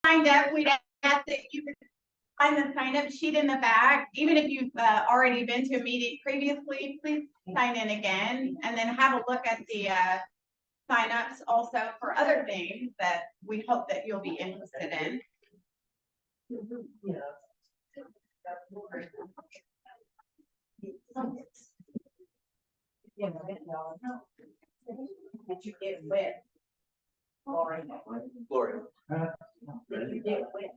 signed up, we'd ask that you could find the sign up sheet in the back. Even if you've already been to a meeting previously, please sign in again and then have a look at the signups also for other things that we hope that you'll be interested in. Did you get wet? Gloria. Did you get wet?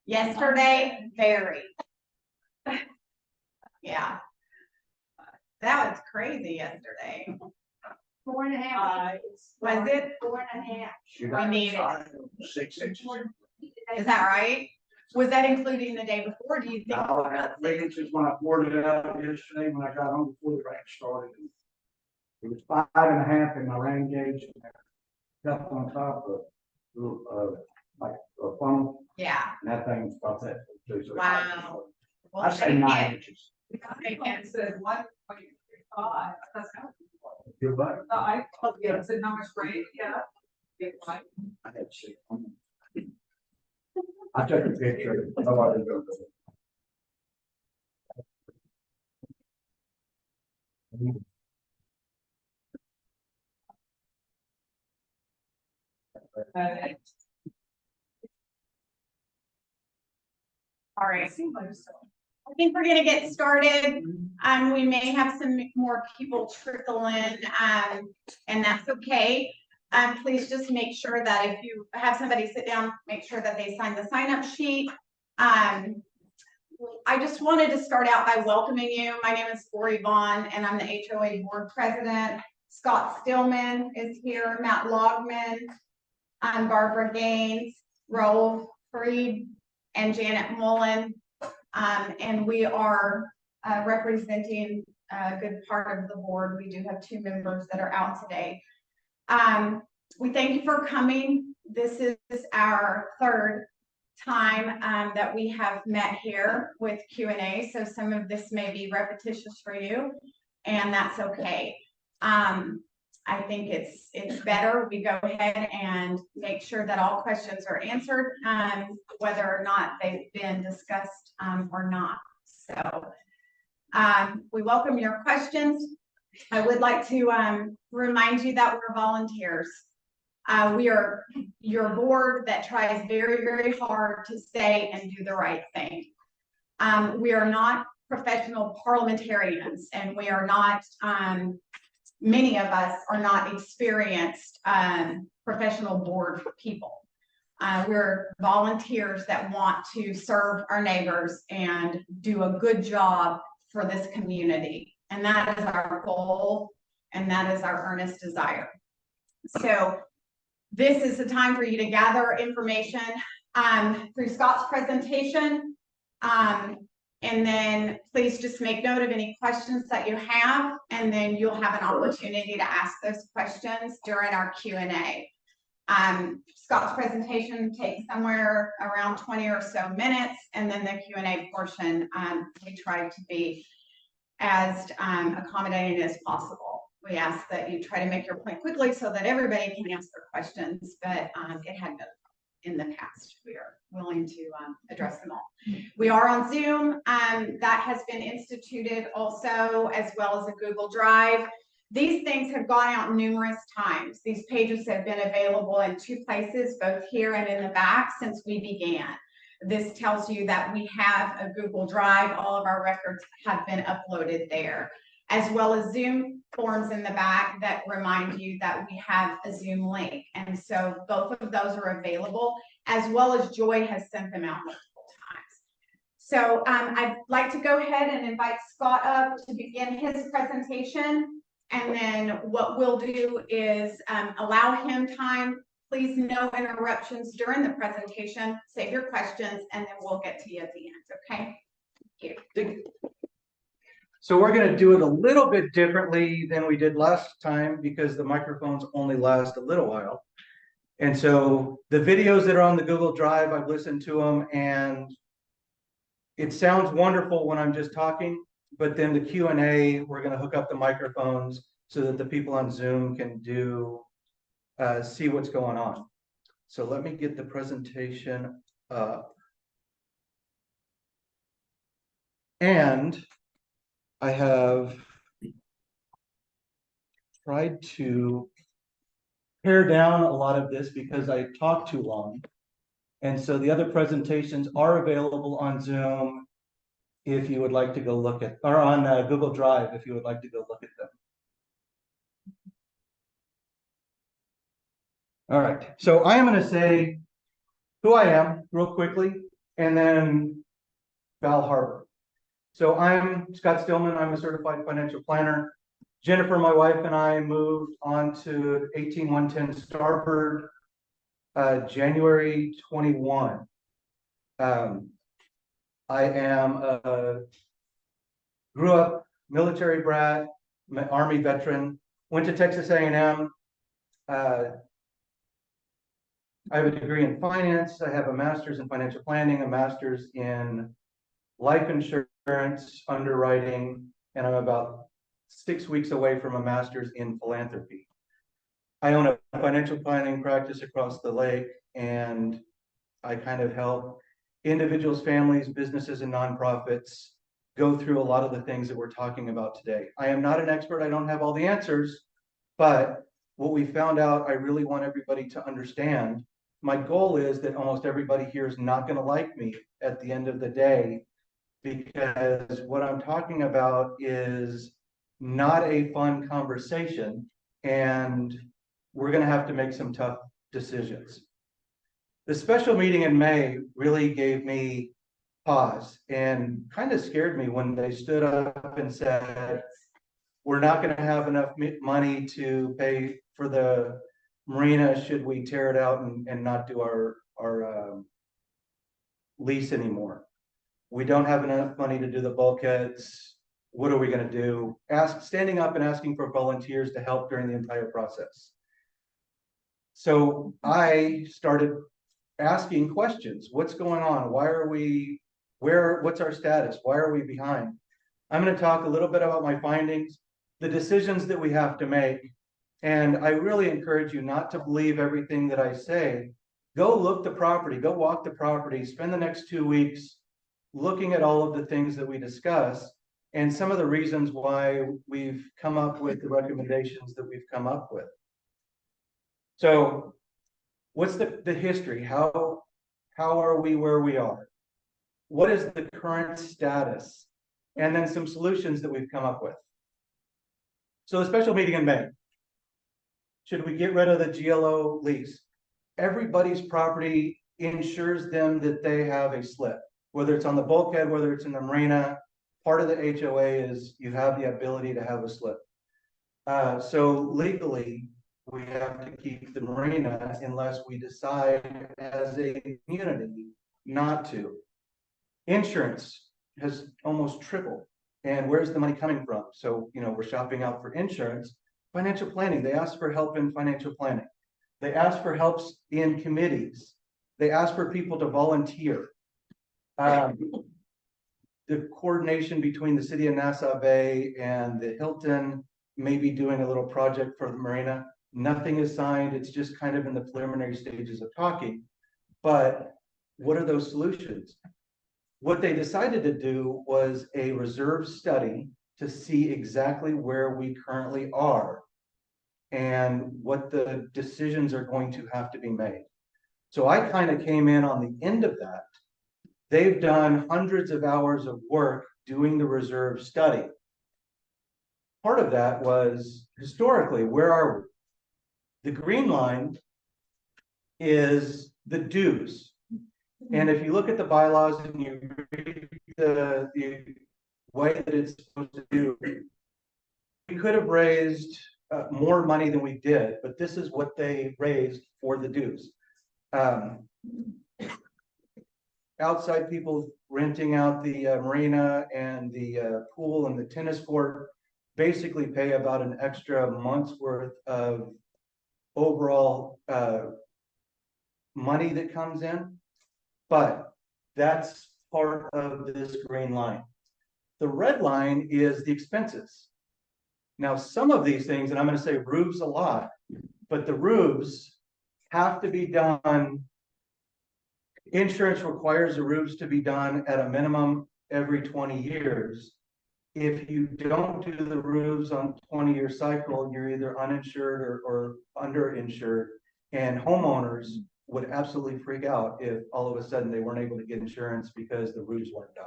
Yesterday, very. Yeah. That was crazy yesterday. 4.5. Was it? 4.5. We need it. 6 inches. Is that right? Was that including the day before? Do you think? No, I got 3 inches when I poured it out yesterday when I got home before the rain started. It was 5.5 in my rain gauge. Up on top of like a funnel. Yeah. And that thing's about that. So Wow. Well, I say 9 inches. They can't say 1.5. That's how. Your butt? I told you, it's a number straight, yeah. Big one. I had 6. I took a picture. Nobody goes. All right. I think we're gonna get started. We may have some more people trickle in, and that's okay. Please just make sure that if you have somebody sit down, make sure that they sign the sign-up sheet. I just wanted to start out by welcoming you. My name is Lori Vaughn, and I'm the HOA board president. Scott Stillman is here, Matt Logman, Barbara Gaines, Raul Freed, and Janet Mullen. And we are representing a good part of the board. We do have 2 members that are out today. We thank you for coming. This is our 3rd time that we have met here with Q&A. So some of this may be repetitious for you, and that's okay. I think it's better we go ahead and make sure that all questions are answered, whether or not they've been discussed or not. So we welcome your questions. I would like to remind you that we're volunteers. We are your board that tries very, very hard to say and do the right thing. We are not professional parliamentarians, and we are not many of us are not experienced professional board people. We're volunteers that want to serve our neighbors and do a good job for this community. And that is our goal, and that is our earnest desire. So this is the time for you to gather information through Scott's presentation. And then please just make note of any questions that you have, and then you'll have an opportunity to ask those questions during our Q&A. Scott's presentation takes somewhere around 20 or so minutes, and then the Q&A portion, we try to be as accommodating as possible. We ask that you try to make your point quickly so that everybody can ask their questions, but it had been in the past. We are willing to address them all. We are on Zoom. That has been instituted also, as well as a Google Drive. These things have gone out numerous times. These pages have been available in 2 places, both here and in the back, since we began. This tells you that we have a Google Drive. All of our records have been uploaded there, as well as Zoom forms in the back that remind you that we have a Zoom link. And so both of those are available, as well as Joy has sent them out multiple times. So I'd like to go ahead and invite Scott up to begin his presentation. And then what we'll do is allow him time. Please, no interruptions during the presentation. Save your questions, and then we'll get to you at the end, okay? Thank you. So we're going to do it a little bit differently than we did last time, because the microphones only last a little while. And so the videos that are on the Google Drive, I've listened to them, and it sounds wonderful when I'm just talking, but then the Q&A, we're going to hook up the microphones so that the people on Zoom can see what's going on. So let me get the presentation up. And I have tried to pare down a lot of this because I talked too long. And so the other presentations are available on Zoom if you would like to go look at, or on Google Drive if you would like to go look at them. All right, so I am going to say who I am real quickly, and then Val Harbor. So I'm Scott Stillman. I'm a certified financial planner. Jennifer, my wife, and I moved on to 18110 Starbird January 21. I am grew up military brat, Army veteran, went to Texas A&M. I have a degree in finance. I have a master's in financial planning, a master's in life insurance underwriting, and I'm about 6 weeks away from a master's in philanthropy. I own a financial planning practice across the lake, and I kind of help individuals, families, businesses, and nonprofits go through a lot of the things that we're talking about today. I am not an expert. I don't have all the answers, but what we found out, I really want everybody to understand. My goal is that almost everybody here is not going to like me at the end of the day, because what I'm talking about is not a fun conversation, and we're going to have to make some tough decisions. The special meeting in May really gave me pause and kind of scared me when they stood up and said, we're not going to have enough money to pay for the marina should we tear it out and not do our lease anymore. We don't have enough money to do the bulkheads. What are we going to do? Standing up and asking for volunteers to help during the entire process. So I started asking questions. What's going on? Why are we, what's our status? Why are we behind? I'm going to talk a little bit about my findings, the decisions that we have to make. And I really encourage you not to believe everything that I say. Go look the property, go walk the property, spend the next 2 weeks looking at all of the things that we discuss and some of the reasons why we've come up with the recommendations that we've come up with. So what's the history? How are we where we are? What is the current status? And then some solutions that we've come up with. So the special meeting in May. Should we get rid of the GLO lease? Everybody's property ensures them that they have a slip, whether it's on the bulkhead, whether it's in the marina. Part of the HOA is you have the ability to have a slip. So legally, we have to keep the marina unless we decide as a community not to. Insurance has almost tripled. And where's the money coming from? So, we're shopping out for insurance. Financial planning, they ask for help in financial planning. They ask for helps in committees. They ask for people to volunteer. The coordination between the city of Nassau Bay and the Hilton, maybe doing a little project for the marina. Nothing is signed. It's just kind of in the preliminary stages of talking. But what are those solutions? What they decided to do was a reserve study to see exactly where we currently are and what the decisions are going to have to be made. So I kind of came in on the end of that. They've done hundreds of hours of work doing the reserve study. Part of that was historically, where are we? The green line is the dues. And if you look at the bylaws and you read the way that it's supposed to do, we could have raised more money than we did, but this is what they raised for the dues. Outside people renting out the marina and the pool and the tennis court basically pay about an extra month's worth of overall money that comes in. But that's part of this green line. The red line is the expenses. Now, some of these things, and I'm going to say roofs a lot, but the roofs have to be done. Insurance requires the roofs to be done at a minimum every 20 years. If you don't do the roofs on 20-year cycle, you're either uninsured or underinsured. And homeowners would absolutely freak out if all of a sudden they weren't able to get insurance because the roofs weren't done.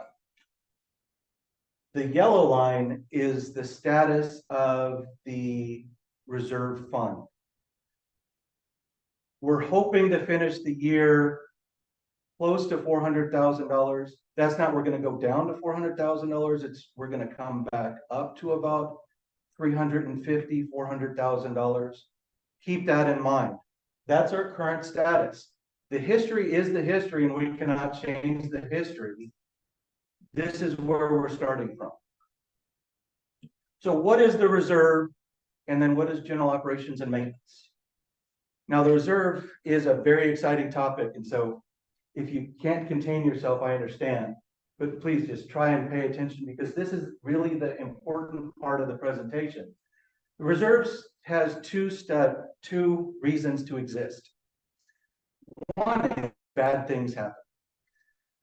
The yellow line is the status of the reserve fund. We're hoping to finish the year close to $400,000. That's not, we're gonna go down to $400,000. We're gonna come back up to about $350,000, $400,000. Keep that in mind. That's our current status. The history is the history, and we cannot change the history. This is where we're starting from. So what is the reserve? And then what is general operations and maintenance? Now, the reserve is a very exciting topic. And so if you can't contain yourself, I understand, but please just try and pay attention, because this is really the important part of the presentation. The reserves has two reasons to exist. One is bad things happen.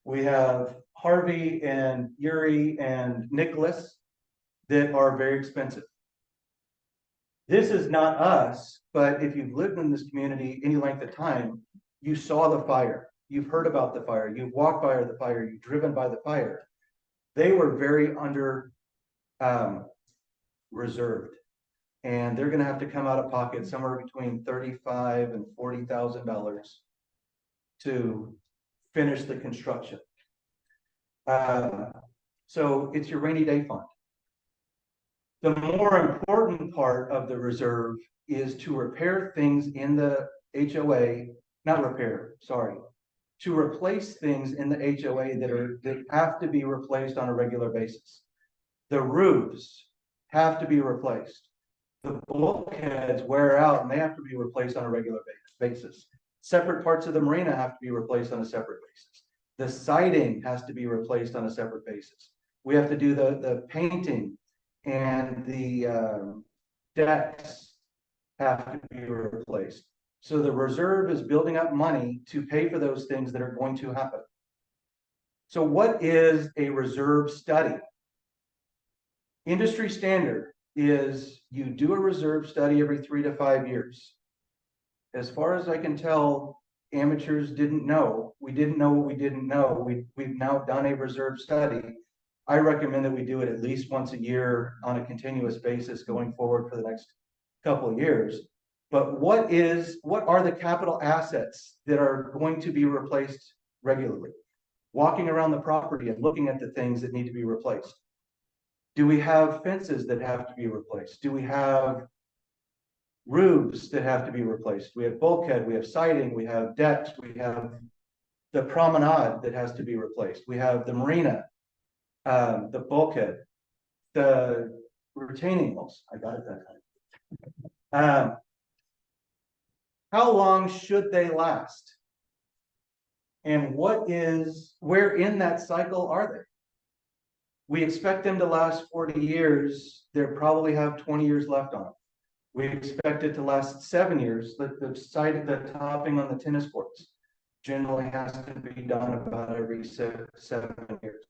We have Harvey and Uri and Nicholas that are very expensive. This is not us, but if you've lived in this community any length of time, you saw the fire. You've heard about the fire. You've walked by the fire. You've driven by the fire. They were very under reserved, and they're going to have to come out of pocket somewhere between $35,000 and $40,000 to finish the construction. So it's your rainy day fund. The more important part of the reserve is to repair things in the HOA, not repair, sorry, to replace things in the HOA that have to be replaced on a regular basis. The roofs have to be replaced. The bulkheads wear out and they have to be replaced on a regular basis. Separate parts of the marina have to be replaced on a separate basis. The siding has to be replaced on a separate basis. We have to do the painting, and the decks have to be replaced. So the reserve is building up money to pay for those things that are going to happen. So what is a reserve study? Industry standard is you do a reserve study every 3 to 5 years. As far as I can tell, amateurs didn't know. We didn't know what we didn't know. We've now done a reserve study. I recommend that we do it at least once a year on a continuous basis going forward for the next couple of years. But what are the capital assets that are going to be replaced regularly? Walking around the property and looking at the things that need to be replaced. Do we have fences that have to be replaced? Do we have roofs that have to be replaced? We have bulkhead, we have siding, we have decks, we have the promenade that has to be replaced. We have the marina, the bulkhead, the retaining walls. I got it that time. How long should they last? And where in that cycle are they? We expect them to last 40 years. They probably have 20 years left on them. We expect it to last 7 years. The topping on the tennis courts generally has to be done about every 7 years.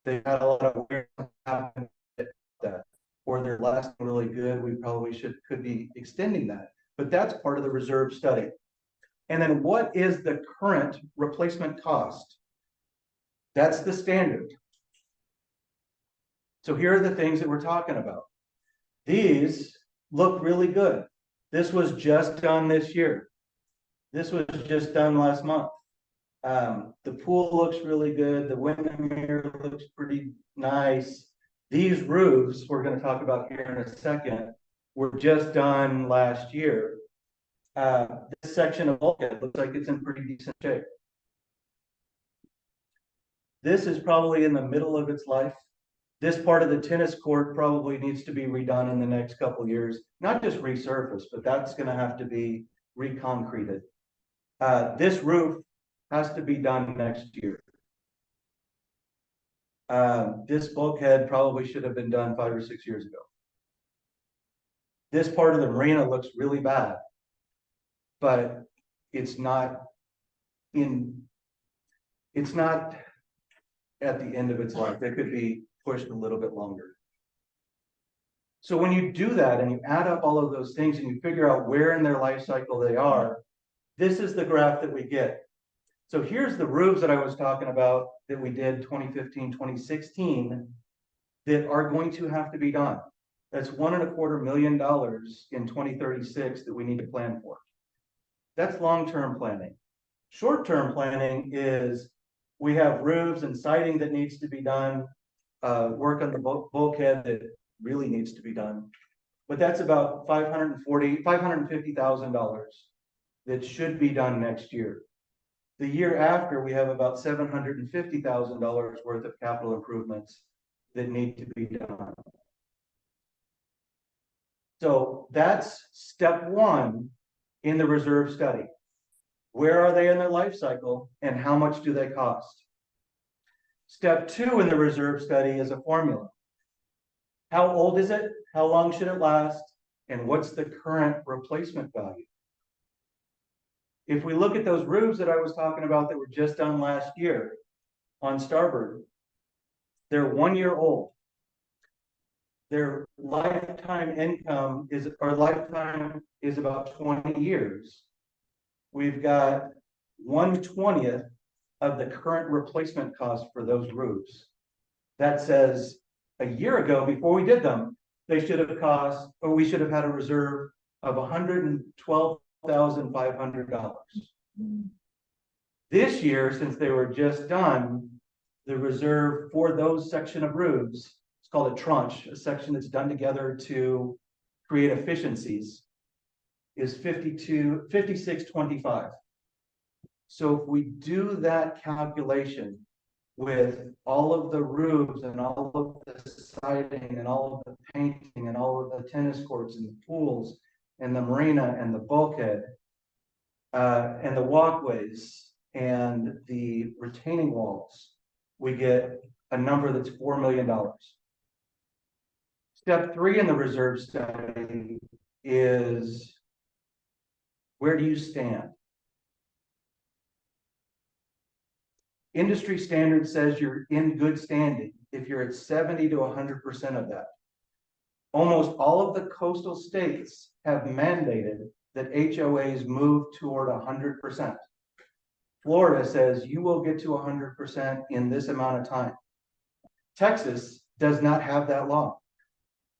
They've had a lot of wear happen that, or they're lasting really good. We probably could be extending that, but that's part of the reserve study. And then what is the current replacement cost? That's the standard. So here are the things that we're talking about. These look really good. This was just done this year. This was just done last month. The pool looks really good. The Windermere looks pretty nice. These roofs we're going to talk about here in a second were just done last year. This section of bulkhead looks like it's in pretty decent shape. This is probably in the middle of its life. This part of the tennis court probably needs to be redone in the next couple of years. Not just resurfaced, but that's going to have to be reconcreted. This roof has to be done next year. This bulkhead probably should have been done 5 or 6 years ago. This part of the marina looks really bad, but it's not it's not at the end of its life. It could be pushed a little bit longer. So when you do that and you add up all of those things and you figure out where in their life cycle they are, this is the graph that we get. So here's the roofs that I was talking about that we did 2015, 2016 that are going to have to be done. That's $1.25 million in 2036 that we need to plan for. That's long-term planning. Short-term planning is we have roofs and siding that needs to be done, work on the bulkhead that really needs to be done. But that's about $550,000 that should be done next year. The year after, we have about $750,000 worth of capital improvements that need to be done. So that's step one in the reserve study. Where are they in their life cycle and how much do they cost? Step two in the reserve study is a formula. How old is it? How long should it last? And what's the current replacement value? If we look at those roofs that I was talking about that were just done last year on Starboard, they're 1 year old. Their lifetime income is, or lifetime is about 20 years. We've got 1/20th of the current replacement cost for those roofs. That says a year ago, before we did them, they should have cost, or we should have had a reserve of $112,500. This year, since they were just done, the reserve for those section of roofs, it's called a tranche, a section that's done together to create efficiencies, is $56.25. So if we do that calculation with all of the roofs and all of the siding and all of the painting and all of the tennis courts and the pools and the marina and the bulkhead and the walkways and the retaining walls, we get a number that's $4 million. Step three in the reserve study is, where do you stand? Industry standard says you're in good standing if you're at 70 to 100% of that. Almost all of the coastal states have mandated that HOAs move toward 100%. Florida says you will get to 100% in this amount of time. Texas does not have that law.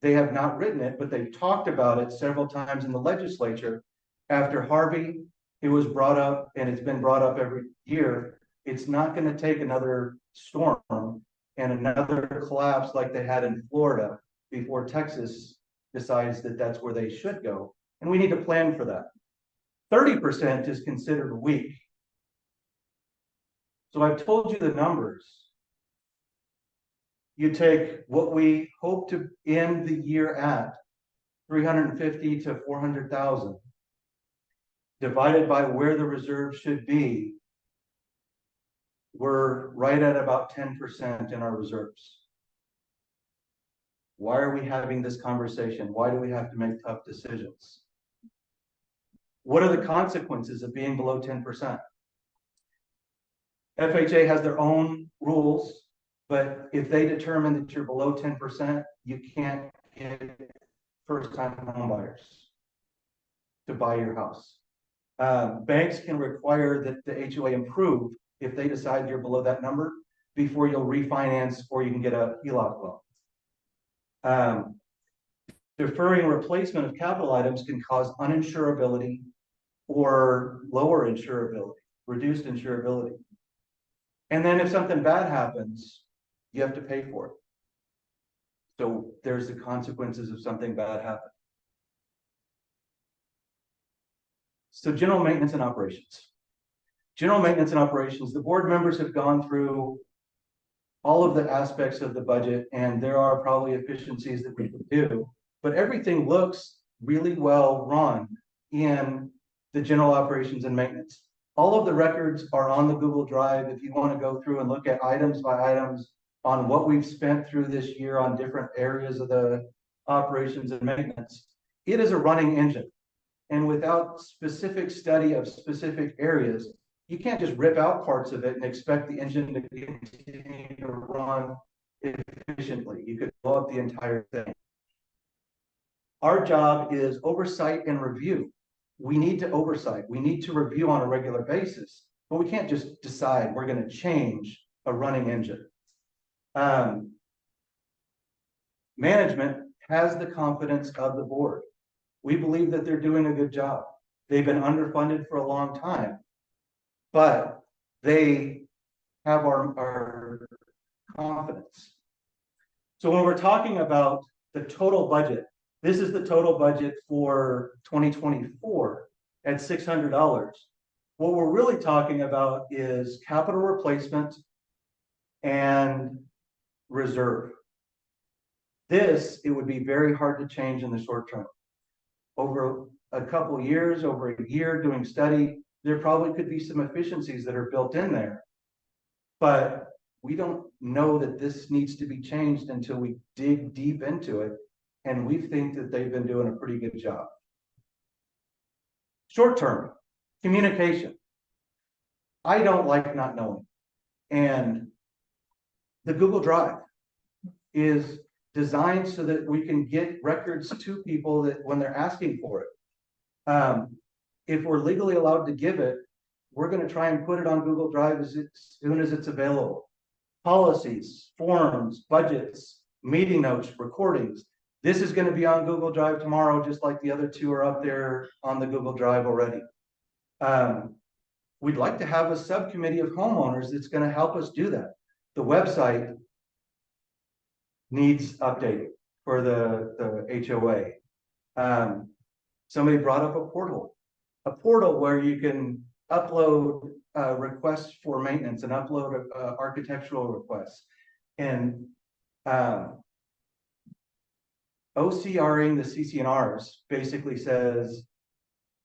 They have not written it, but they've talked about it several times in the legislature. After Harvey, it was brought up, and it's been brought up every year. It's not going to take another storm and another collapse like they had in Florida before Texas decides that that's where they should go. And we need to plan for that. 30% is considered weak. So I've told you the numbers. You take what we hope to end the year at, 350 to 400,000, divided by where the reserve should be, we're right at about 10% in our reserves. Why are we having this conversation? Why do we have to make tough decisions? What are the consequences of being below 10%? FHA has their own rules, but if they determine that you're below 10%, you can't get first-time home buyers to buy your house. Banks can require that the HOA improve if they decide you're below that number before you'll refinance or you can get a HELOC loan. Deferring replacement of capital items can cause uninsurability or lower insurability, reduced insurability. And then if something bad happens, you have to pay for it. So there's the consequences of something bad happening. So general maintenance and operations. General maintenance and operations, the board members have gone through all of the aspects of the budget, and there are probably efficiencies that we could do, but everything looks really well run in the general operations and maintenance. All of the records are on the Google Drive if you want to go through and look at items by items on what we've spent through this year on different areas of the operations and maintenance. It is a running engine. And without specific study of specific areas, you can't just rip out parts of it and expect the engine to continue to run efficiently. You could blow up the entire thing. Our job is oversight and review. We need to oversight. We need to review on a regular basis, but we can't just decide we're going to change a running engine. Management has the confidence of the board. We believe that they're doing a good job. They've been underfunded for a long time, but they have our confidence. So when we're talking about the total budget, this is the total budget for 2024 at $600. What we're really talking about is capital replacement and reserve. This, it would be very hard to change in the short term. Over a couple of years, over a year doing study, there probably could be some efficiencies that are built in there. But we don't know that this needs to be changed until we dig deep into it. And we think that they've been doing a pretty good job. Short term, communication. I don't like not knowing. And the Google Drive is designed so that we can get records to people that when they're asking for it. If we're legally allowed to give it, we're going to try and put it on Google Drive as soon as it's available. Policies, forms, budgets, meeting notes, recordings. This is going to be on Google Drive tomorrow, just like the other two are up there on the Google Drive already. We'd like to have a subcommittee of homeowners that's going to help us do that. The website needs updating for the HOA. Somebody brought up a portal where you can upload requests for maintenance and upload architectural requests. And OCRing the CCNRs basically says,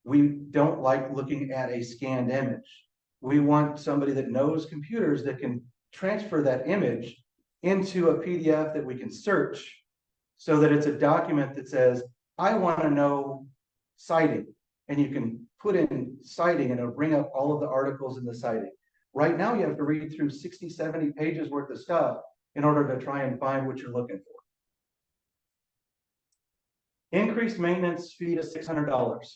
we don't like looking at a scanned image. We want somebody that knows computers that can transfer that image into a PDF that we can search so that it's a document that says, I want to know citing. And you can put in citing and it'll bring up all of the articles in the citing. Right now, you have to read through 60, 70 pages worth of stuff in order to try and find what you're looking for. Increased maintenance fee to $600.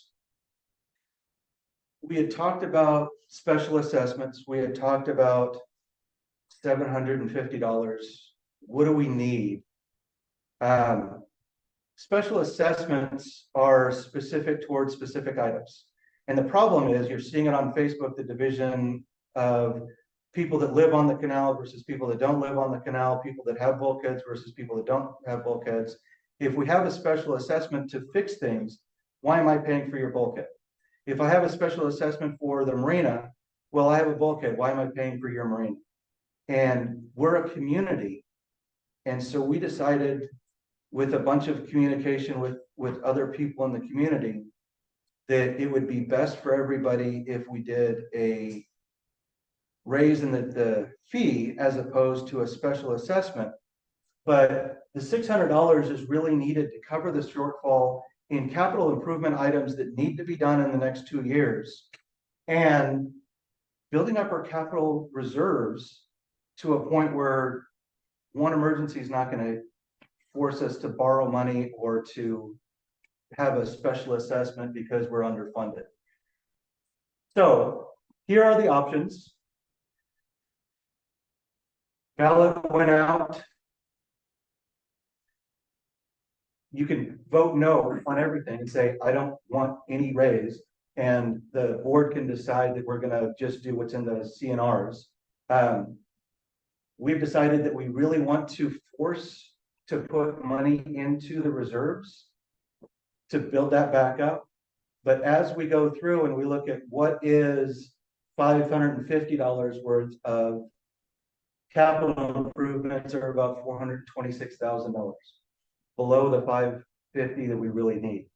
We had talked about special assessments. We had talked about $750. What do we need? Special assessments are specific towards specific items. And the problem is you're seeing it on Facebook, the division of people that live on the canal versus people that don't live on the canal, people that have bulkheads versus people that don't have bulkheads. If we have a special assessment to fix things, why am I paying for your bulkhead? If I have a special assessment for the marina, well, I have a bulkhead. Why am I paying for your marina? And we're a community. And so we decided with a bunch of communication with other people in the community that it would be best for everybody if we did a raise in the fee as opposed to a special assessment. But the $600 is really needed to cover the shortfall in capital improvement items that need to be done in the next 2 years and building up our capital reserves to a point where one emergency is not going to force us to borrow money or to have a special assessment because we're underfunded. So here are the options. Ballot went out. You can vote no on everything and say, I don't want any raise. And the board can decide that we're going to just do what's in the CNRs. We've decided that we really want to force to put money into the reserves to build that back up. But as we go through and we look at what is $550 worth of capital improvements are about $426,000 below the $550 that we really need.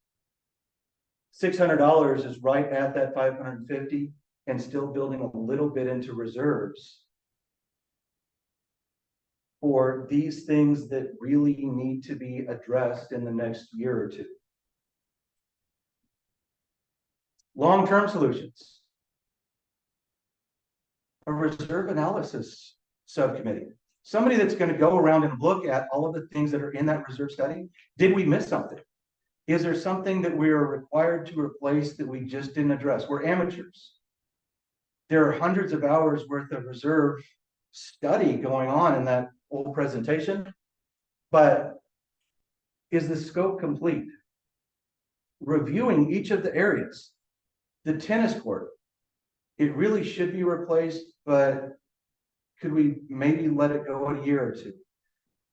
$600 is right at that $550 and still building a little bit into reserves for these things that really need to be addressed in the next year or two. Long-term solutions. A reserve analysis subcommittee. Somebody that's going to go around and look at all of the things that are in that reserve study. Did we miss something? Is there something that we are required to replace that we just didn't address? We're amateurs. There are hundreds of hours worth of reserve study going on in that whole presentation, but is the scope complete? Reviewing each of the areas. The tennis court, it really should be replaced, but could we maybe let it go a year or two?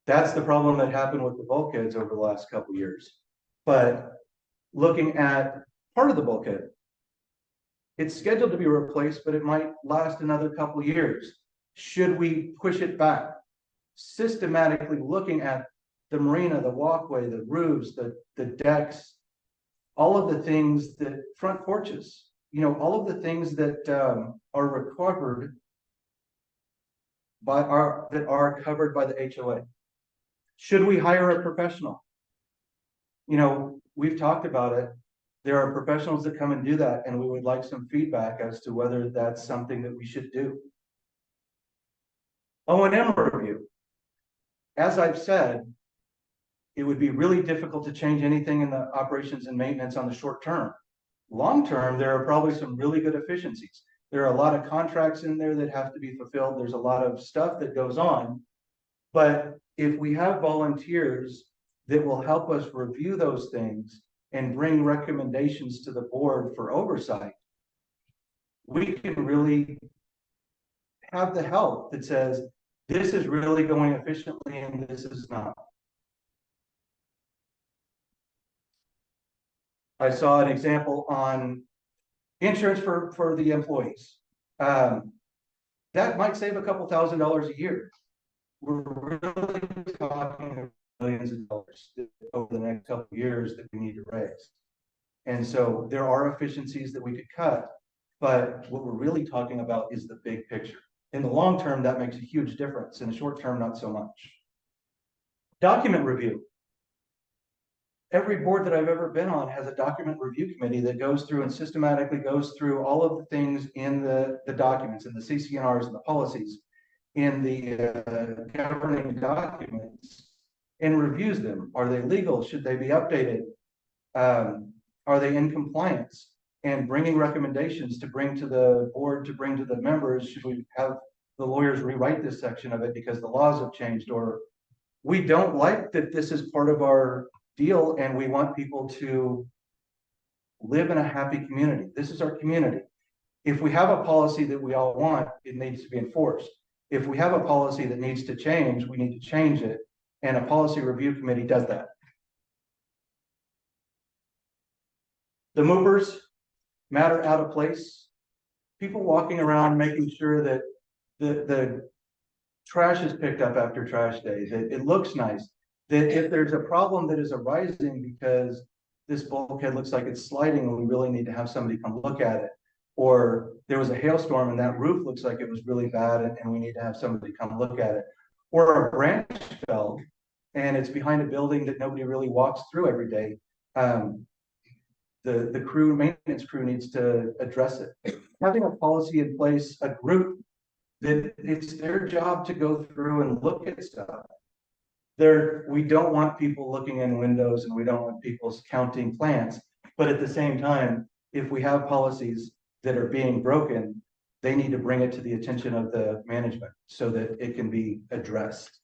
That's the problem that happened with the bulkheads over the last couple of years. But looking at part of the bulkhead, it's scheduled to be replaced, but it might last another couple of years. Should we push it back? Systematically looking at the marina, the walkway, the roofs, the decks, all of the things that front porches, you know, all of the things that are recovered by that are covered by the HOA. Should we hire a professional? You know, we've talked about it. There are professionals that come and do that, and we would like some feedback as to whether that's something that we should do. O&M review. As I've said, it would be really difficult to change anything in the operations and maintenance on the short term. Long term, there are probably some really good efficiencies. There are a lot of contracts in there that have to be fulfilled. There's a lot of stuff that goes on. But if we have volunteers that will help us review those things and bring recommendations to the board for oversight, we can really have the help that says, this is really going efficiently and this is not. I saw an example on insurance for the employees. That might save a couple $1,000s a year. We're really talking millions of dollars over the next couple of years that we need to raise. And so there are efficiencies that we could cut, but what we're really talking about is the big picture. In the long term, that makes a huge difference. In the short term, not so much. Document review. Every board that I've ever been on has a document review committee that goes through and systematically goes through all of the things in the documents, in the CC&Rs and the policies, in the governing documents, and reviews them. Are they legal? Should they be updated? Are they in compliance? And bringing recommendations to bring to the board, to bring to the members. Should we have the lawyers rewrite this section of it because the laws have changed? Or we don't like that this is part of our deal and we want people to live in a happy community. This is our community. If we have a policy that we all want, it needs to be enforced. If we have a policy that needs to change, we need to change it. And a policy review committee does that. The movers, matter out of place. People walking around making sure that the trash is picked up after trash day, that it looks nice. That if there's a problem that is arising because this bulkhead looks like it's sliding and we really need to have somebody come look at it, or there was a hailstorm and that roof looks like it was really bad and we need to have somebody come look at it, or a branch fell and it's behind a building that nobody really walks through every day. The maintenance crew needs to address it. Having a policy in place, a group that it's their job to go through and look at stuff. We don't want people looking in windows and we don't want people counting plants, but at the same time, if we have policies that are being broken, they need to bring it to the attention of the management so that it can be addressed.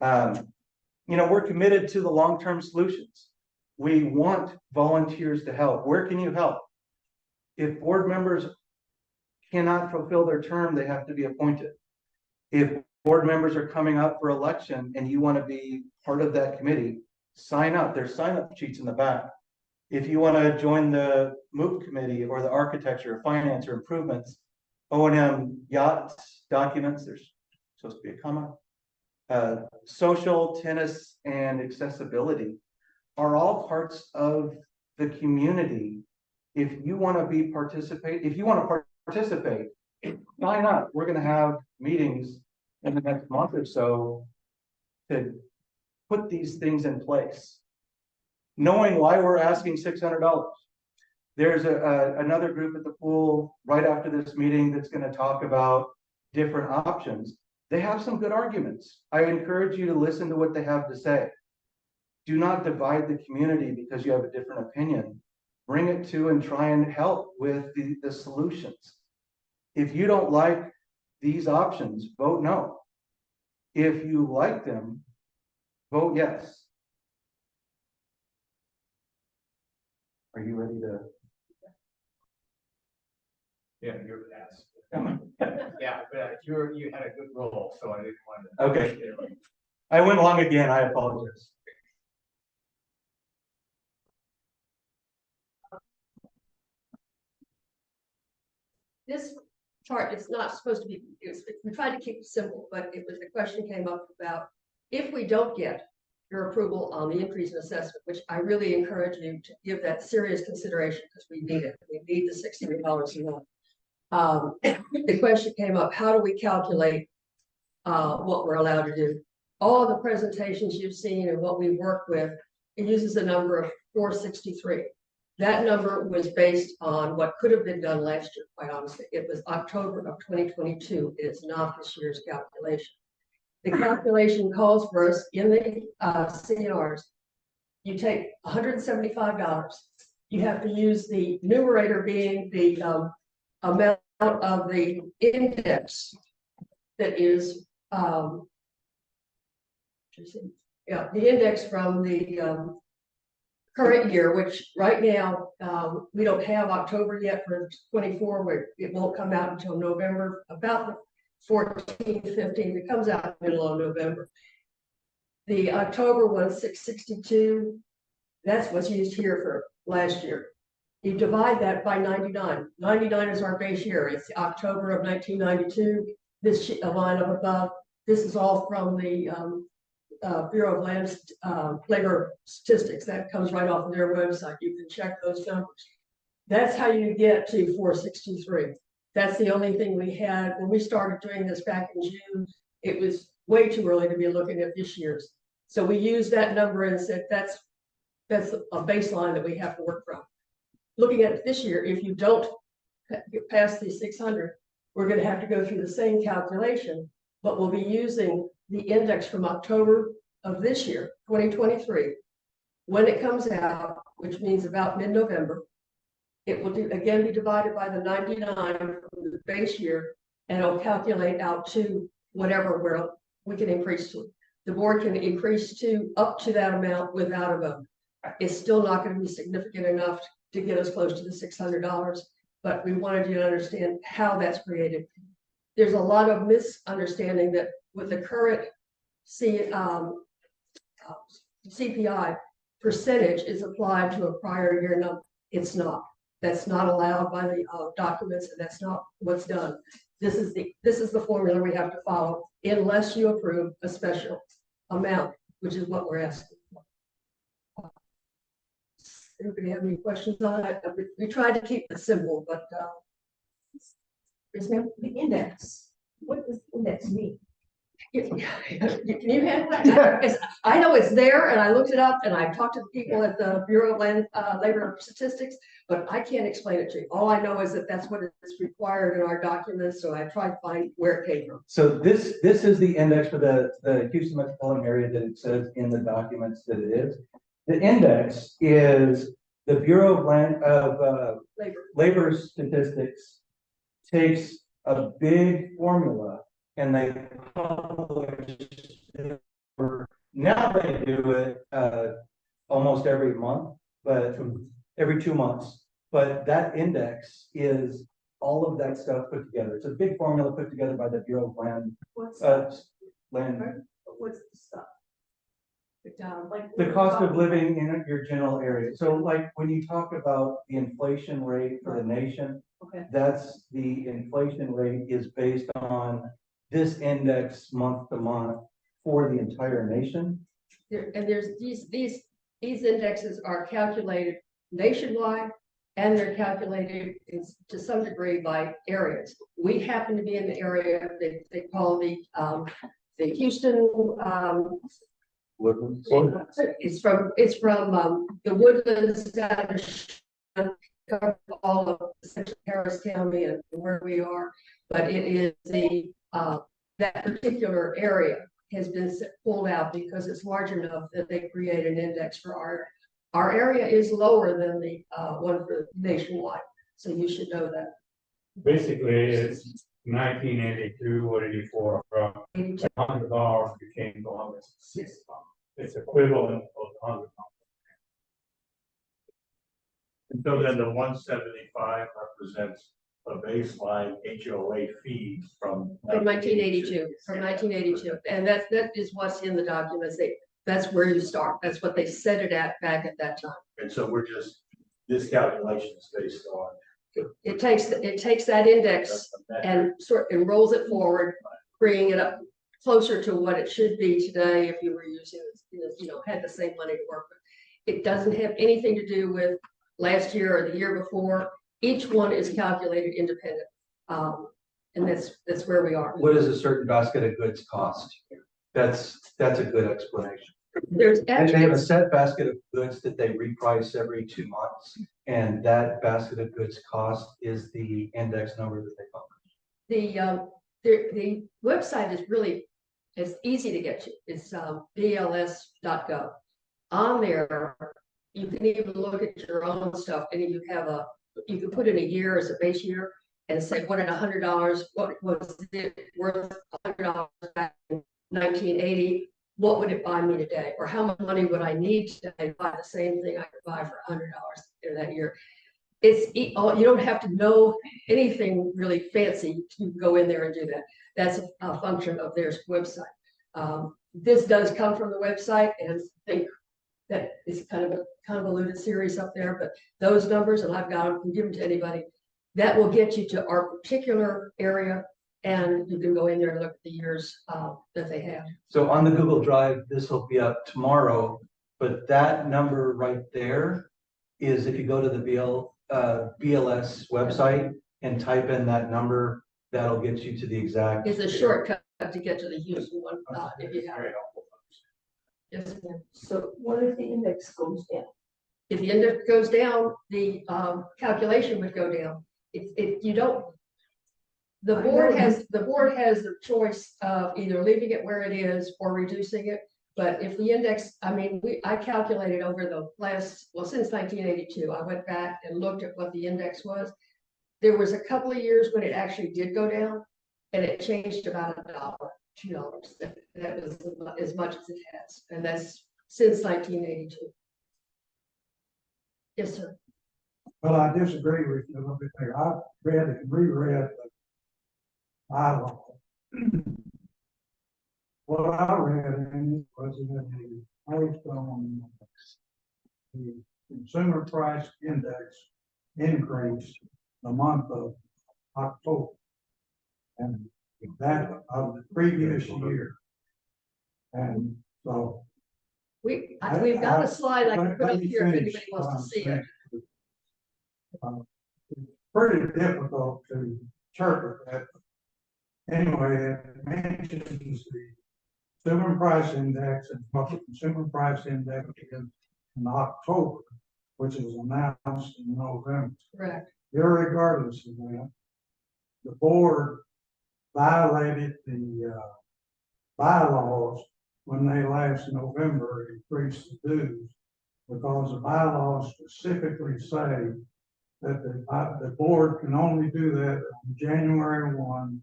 You know, we're committed to the long-term solutions. We want volunteers to help. Where can you help? If board members cannot fulfill their term, they have to be appointed. If board members are coming up for election and you want to be part of that committee, sign up. There's sign-up sheets in the back. If you want to join the MOVE committee or the architecture, finance, or improvements, O&M, yachts, documents, there's supposed to be a comma. Social, tennis, and accessibility are all parts of the community. If you want to participate, sign up. We're going to have meetings in the next month or so to put these things in place. Knowing why we're asking $600. There's another group at the pool right after this meeting that's gonna talk about different options. They have some good arguments. I encourage you to listen to what they have to say. Do not divide the community because you have a different opinion. Bring it to and try and help with the solutions. If you don't like these options, vote no. If you like them, vote yes. Are you ready to? Yeah, you're asked. Yeah, but you had a good role, so I didn't want to. Okay. I went long again, I apologize. This chart is not supposed to be, we tried to keep it simple, but it was, the question came up about if we don't get your approval on the increase in assessment, which I really encourage you to give that serious consideration because we need it. We need the $600 a month. The question came up, how do we calculate what we're allowed to do? All the presentations you've seen and what we work with, it uses a number of 463. That number was based on what could have been done last year, quite honestly. It was October of 2022. It is not this year's calculation. The calculation calls for us in the CNRs. You take $175. You have to use the numerator being the amount of the index that is, the index from the current year, which right now, we don't have October yet for 24, where it won't come out until November, about the 14th, 15th, it comes out in the middle of November. The October was 662. That's what's used here for last year. You divide that by 99. 99 is our base year. It's October of 1992. This line up above, this is all from the Bureau of Land Labor Statistics. That comes right off of their website. You can check those numbers. That's how you get to 463. That's the only thing we had when we started doing this back in June. It was way too early to be looking at this year's. So we used that number and said that's a baseline that we have to work from. Looking at this year, if you don't get past the 600, we're going to have to go through the same calculation, but we'll be using the index from October of this year, 2023. When it comes out, which means about mid-November, it will again be divided by the 99 from the base year, and it'll calculate out to whatever we can increase to. The board can increase to up to that amount without a vote. It's still not going to be significant enough to get us close to the $600, but we wanted you to understand how that's created. There's a lot of misunderstanding that with the current CPI percentage is applied to a prior year number. It's not. That's not allowed by the documents, and that's not what's done. This is the formula we have to follow unless you approve a special amount, which is what we're asking for. Anybody have any questions on it? We tried to keep it simple, but The index, what does index mean? can you handle that? I know it's there, and I looked it up, and I talked to the people at the Bureau of Land Labor Statistics, but I can't explain it to you. All I know is that that's what is required in our documents, so I tried to find where it came from. So this is the index for the Houston metropolitan area that it says in the documents that it is. The index is the Bureau of Land Labor Statistics takes a big formula and they publish it. Now they do it almost every month, but every 2 months. But that index is all of that stuff put together. It's a big formula put together by the Bureau of Land. What's Land. what's the stuff? Like The cost of living in your general area. So like when you talk about the inflation rate for the nation, Okay. that's the inflation rate is based on this index month to month for the entire nation. And there's these indexes are calculated nationwide, and they're calculated to some degree by areas. We happen to be in the area that they call the Houston. It's from the Woodlands down to cover all of Central Harris County and where we are, but it is that particular area has been pulled out because it's large enough that they create an index for our area is lower than the one for nationwide, so you should know that. Basically, it's 1982 or 84 from $100 became almost $6. It's equivalent of $100. And so then the 175 represents a baseline HOA fee from. From 1982, and that is what's in the documents. That's where you start. That's what they set it at back at that time. And so we're just, this calculation is based on. It takes that index and rolls it forward, bringing it up closer to what it should be today if you were using, had the same money to work with. It doesn't have anything to do with last year or the year before. Each one is calculated independent. And that's where we are. What does a certain basket of goods cost? That's a good explanation. There's And they have actually, a set basket of goods that they reprice every 2 months. And that basket of goods cost is the index number that they publish. the website is really, it's easy to get to. It's bls.gov. On there, you can even look at your own stuff, and you can put in a year as a base year and say, what at $100, what was it worth $100 back in 1980? What would it buy me today? Or how much money would I need today to buy the same thing I could buy for $100 in that year? You don't have to know anything really fancy to go in there and do that. That's a function of their website. This does come from the website, and I think that is kind of a convoluted series up there, but those numbers, and I've got them, can give them to anybody, that will get you to our particular area, and you can go in there and look at the years that they have. So on the Google Drive, this will be up tomorrow, but that number right there is if you go to the BLS website and type in that number, that'll get you to the exact. It's a shortcut to get to the Houston one, if you have Very it. helpful. Yes, ma'am. So what if the index goes down? If the index goes down, the calculation would go down. You don't. The board has the choice of either leaving it where it is or reducing it. But if the index, I calculated over the since 1982, I went back and looked at what the index was. There was a couple of years when it actually did go down, and it changed about $1, $2. That was as much as it has, and that's since 1982. Yes, sir. Well, I disagree with you a little bit there. I've read and reread the bylaw. What I read in it was that based on the consumer price index increase the month of October. And that of the previous year. And so. We've got a slide I can put up here if anybody wants to see it. It's pretty difficult to interpret that. Anyway, it mentions the consumer price index and what the consumer price index is in October, which is announced in November. Correct. Irregardless of that, the board violated the bylaws when they last November increased the dues, because the bylaws specifically say that the board can only do that on January 1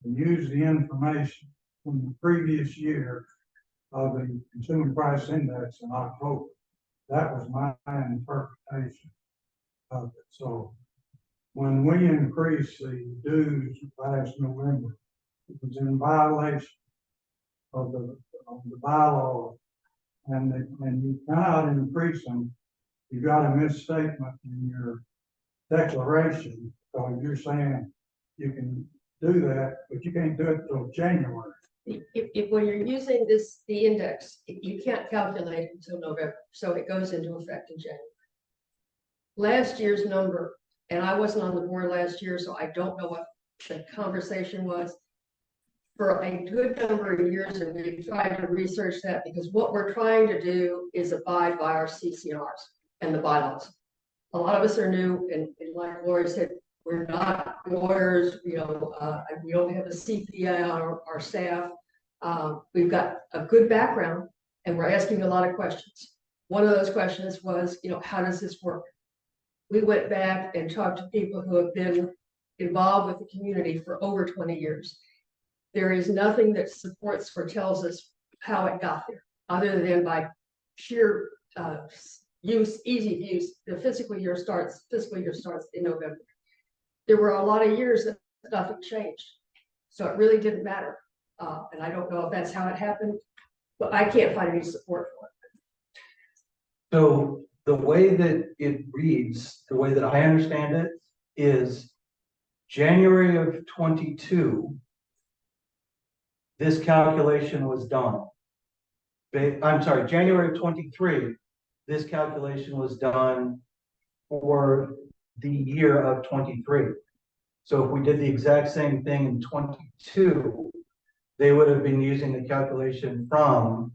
and use the information from the previous year of the consumer price index in October. That was my interpretation of it. So when we increased the dues last November, it was in violation of the bylaw, and you cannot increase them. You got a misstatement in your declaration, so you're saying you can do that, but you can't do it till January. If when you're using the index, you can't calculate it until November, so it goes into effect in January. Last year's number, and I wasn't on the board last year, so I don't know what the conversation was. For a good number of years, and we've tried to research that, because what we're trying to do is abide by our CCRs and the bylaws. a lot of us are new, and like Laura said, we're not lawyers, we don't have a CPA on our staff. We've got a good background, and we're asking a lot of questions. One of those questions was, how does this work? We went back and talked to people who have been involved with the community for over 20 years. There is nothing that supports or tells us how it got there, other than by sheer easy use. The fiscal year starts in November. There were a lot of years that nothing changed. So it really didn't matter. And I don't know if that's how it happened, but I can't find any support for it. So the way that it reads, the way that I understand it, is January of 22, this calculation was done. I'm sorry, January of 23, this calculation was done for the year of 23. So if we did the exact same thing in 22, they would have been using the calculation from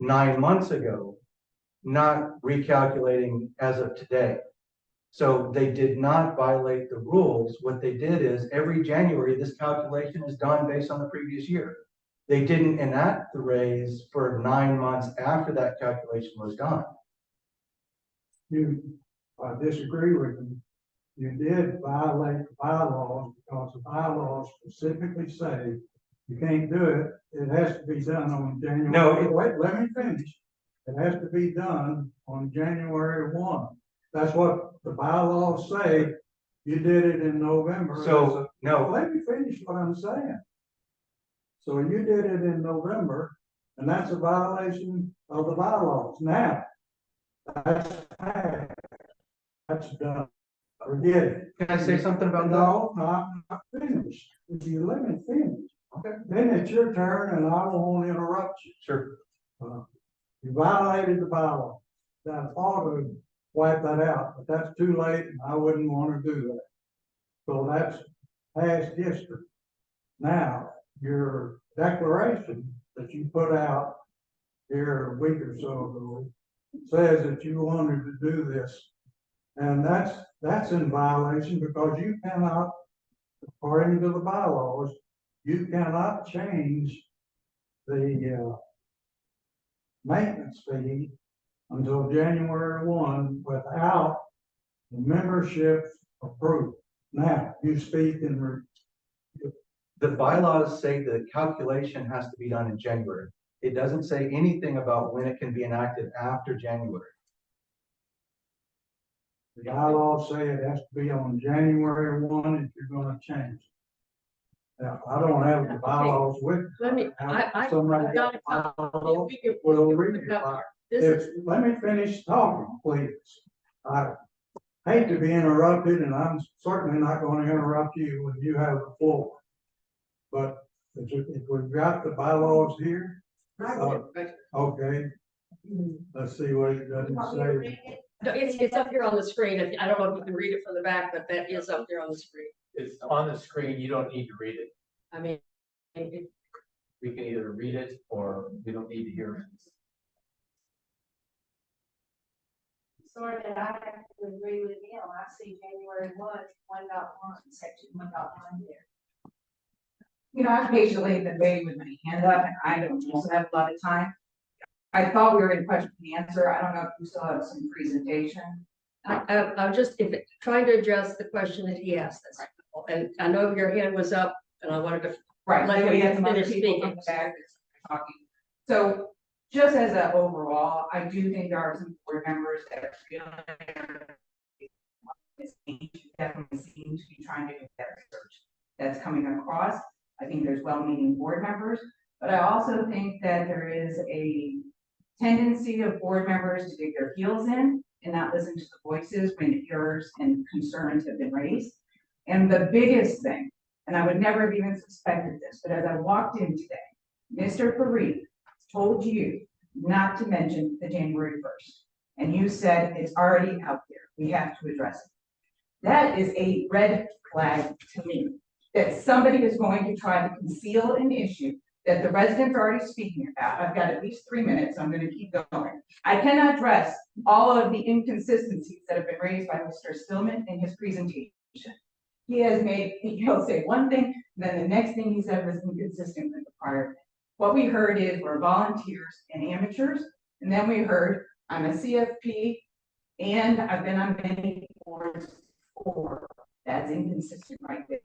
9 months ago, not recalculating as of today. So they did not violate the rules. What they did is every January, this calculation is done based on the previous year. They didn't enact the raise for 9 months after that calculation was done. I disagree with you. You did violate the bylaws because the bylaws specifically say you can't do it. It has to be done on January. No. Wait, let me finish. It has to be done on January 1. That's what the bylaws say. You did it in November. So, no. Let me finish what I'm saying. So you did it in November, and that's a violation of the bylaws. Now, that's done. Forget it. Can I say something about that? No, I'm not finished. If you let me finish, Okay. then it's your turn and I won't interrupt you. Sure. You violated the bylaw. That ought to wipe that out, but that's too late and I wouldn't want to do that. So that's past history. Now, your declaration that you put out here a week or so ago says that you wanted to do this. And that's in violation because you cannot, according to the bylaws, you cannot change the maintenance fee until January 1 without the membership approval. Now, you speak in. The bylaws say the calculation has to be done in January. It doesn't say anything about when it can be enacted after January. The bylaws say it has to be on January 1 if you're gonna change. Now, I don't have the bylaws with. Let me, Somebody got a got the copy. bylaws. We can- We'll read it. This is, Let me finish talking, please. I hate to be interrupted, and I'm certainly not going to interrupt you when you have the floor. But if we've got the bylaws here, okay, let's see what it doesn't say. no, it's up here on the screen. I don't know if you can read it from the back, but that is up there on the screen. It's on the screen, you don't need to read it. I mean, We can either read it or we don't need to hear it. Sort of, I have to agree with him. I see January 1.1, section 1.1 there. You know, I occasionally been waiting with my hand up, and I don't also have a lot of time. I thought we were in question and answer. I don't know if you still have some presentation. I'm just trying to address the question that he asked us. And I know your hand was up and I wanted to. Right, Let so we him have some other finish people speaking. from the back that's talking. So just as a overall, I do think there are some board members that definitely seem to be trying to do better search that's coming across. I think there's well-meaning board members, but I also think that there is a tendency of board members to dig their heels in and not listen to the voices when errors and concerns have been raised. And the biggest thing, and I would never have even suspected this, but as I walked in today, Mr. Fareed told you not to mention the January 1st. And you said it's already out there. We have to address it. That is a red flag to me, that somebody is going to try to conceal an issue that the residents are already speaking about. I've got at least 3 minutes, I'm gonna keep going. I cannot address all of the inconsistencies that have been raised by Mr. Stillman in his presentation. He'll say one thing, then the next thing he said was inconsistent with the prior. What we heard is we're volunteers and amateurs, and then we heard I'm a CFP and I've been on many boards before. That's inconsistent right there.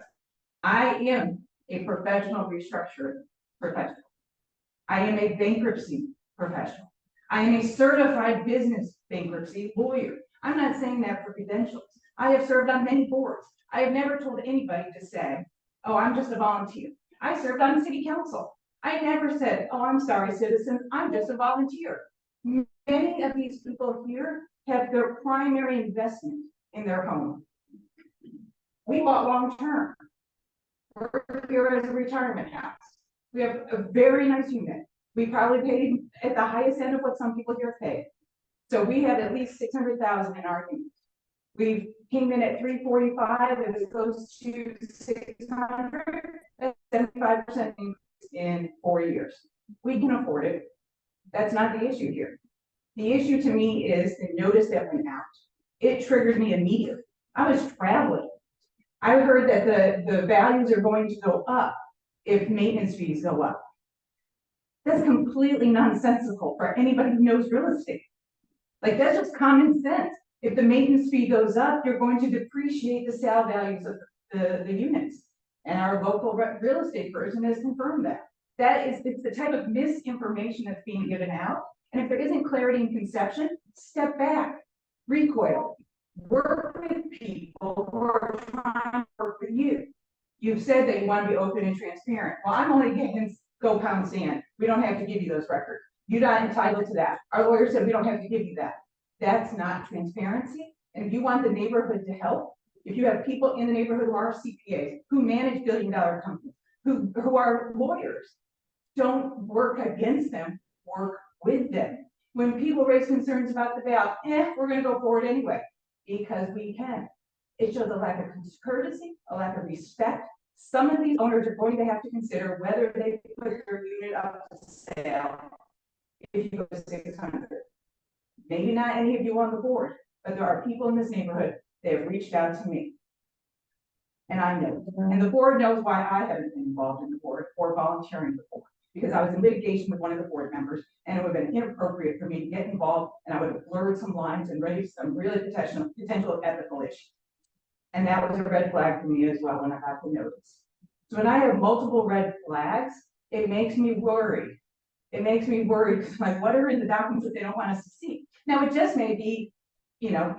I am a professional restructuring professional. I am a bankruptcy professional. I am a certified business bankruptcy lawyer. I'm not saying that for credentials. I have served on many boards. I have never told anybody to say, oh, I'm just a volunteer. I served on city council. I never said, oh, I'm sorry, citizens, I'm just a volunteer. Many of these people here have their primary investment in their home. We bought long-term. We're here as a retirement house. We have a very nice unit. We probably paid at the highest end of what some people here pay. So we have at least 600,000 in our unit. We came in at 345, and it goes to 600, 75% increase in 4 years. We can afford it. That's not the issue here. The issue to me is the notice that went out. It triggered me immediately. I was traveling. I heard that the values are going to go up if maintenance fees go up. That's completely nonsensical for anybody who knows real estate. Like, that's just common sense. If the maintenance fee goes up, you're going to depreciate the sale values of the units. And our local real estate person has confirmed that. It's the type of misinformation that's being given out. And if there isn't clarity and conception, step back, recoil, work with people who are trying to work with you. You've said that you want to be open and transparent. Well, I'm only getting go pound sand. We don't have to give you those records. You're not entitled to that. Our lawyer said we don't have to give you that. That's not transparency. And if you want the neighborhood to help, if you have people in the neighborhood who are CPAs, who manage billion-dollar companies, who are lawyers, don't work against them, work with them. When people raise concerns about the ballot, we're going to go forward anyway, because we can. It shows a lack of courtesy, a lack of respect. Some of these owners are going to have to consider whether they put their unit up for sale if you go to 600. Maybe not any of you on the board, but there are people in this neighborhood that have reached out to me. And I know, and the board knows why I haven't been involved in the board or volunteering before, because I was in litigation with one of the board members, and it would have been inappropriate for me to get involved, and I would have blurred some lines and raised some really potential ethical issues. And that was a red flag for me as well when I got the notice. So when I have multiple red flags, it makes me worried. It makes me worried, like, what are in the documents that they don't want us to see? Now, it just may be,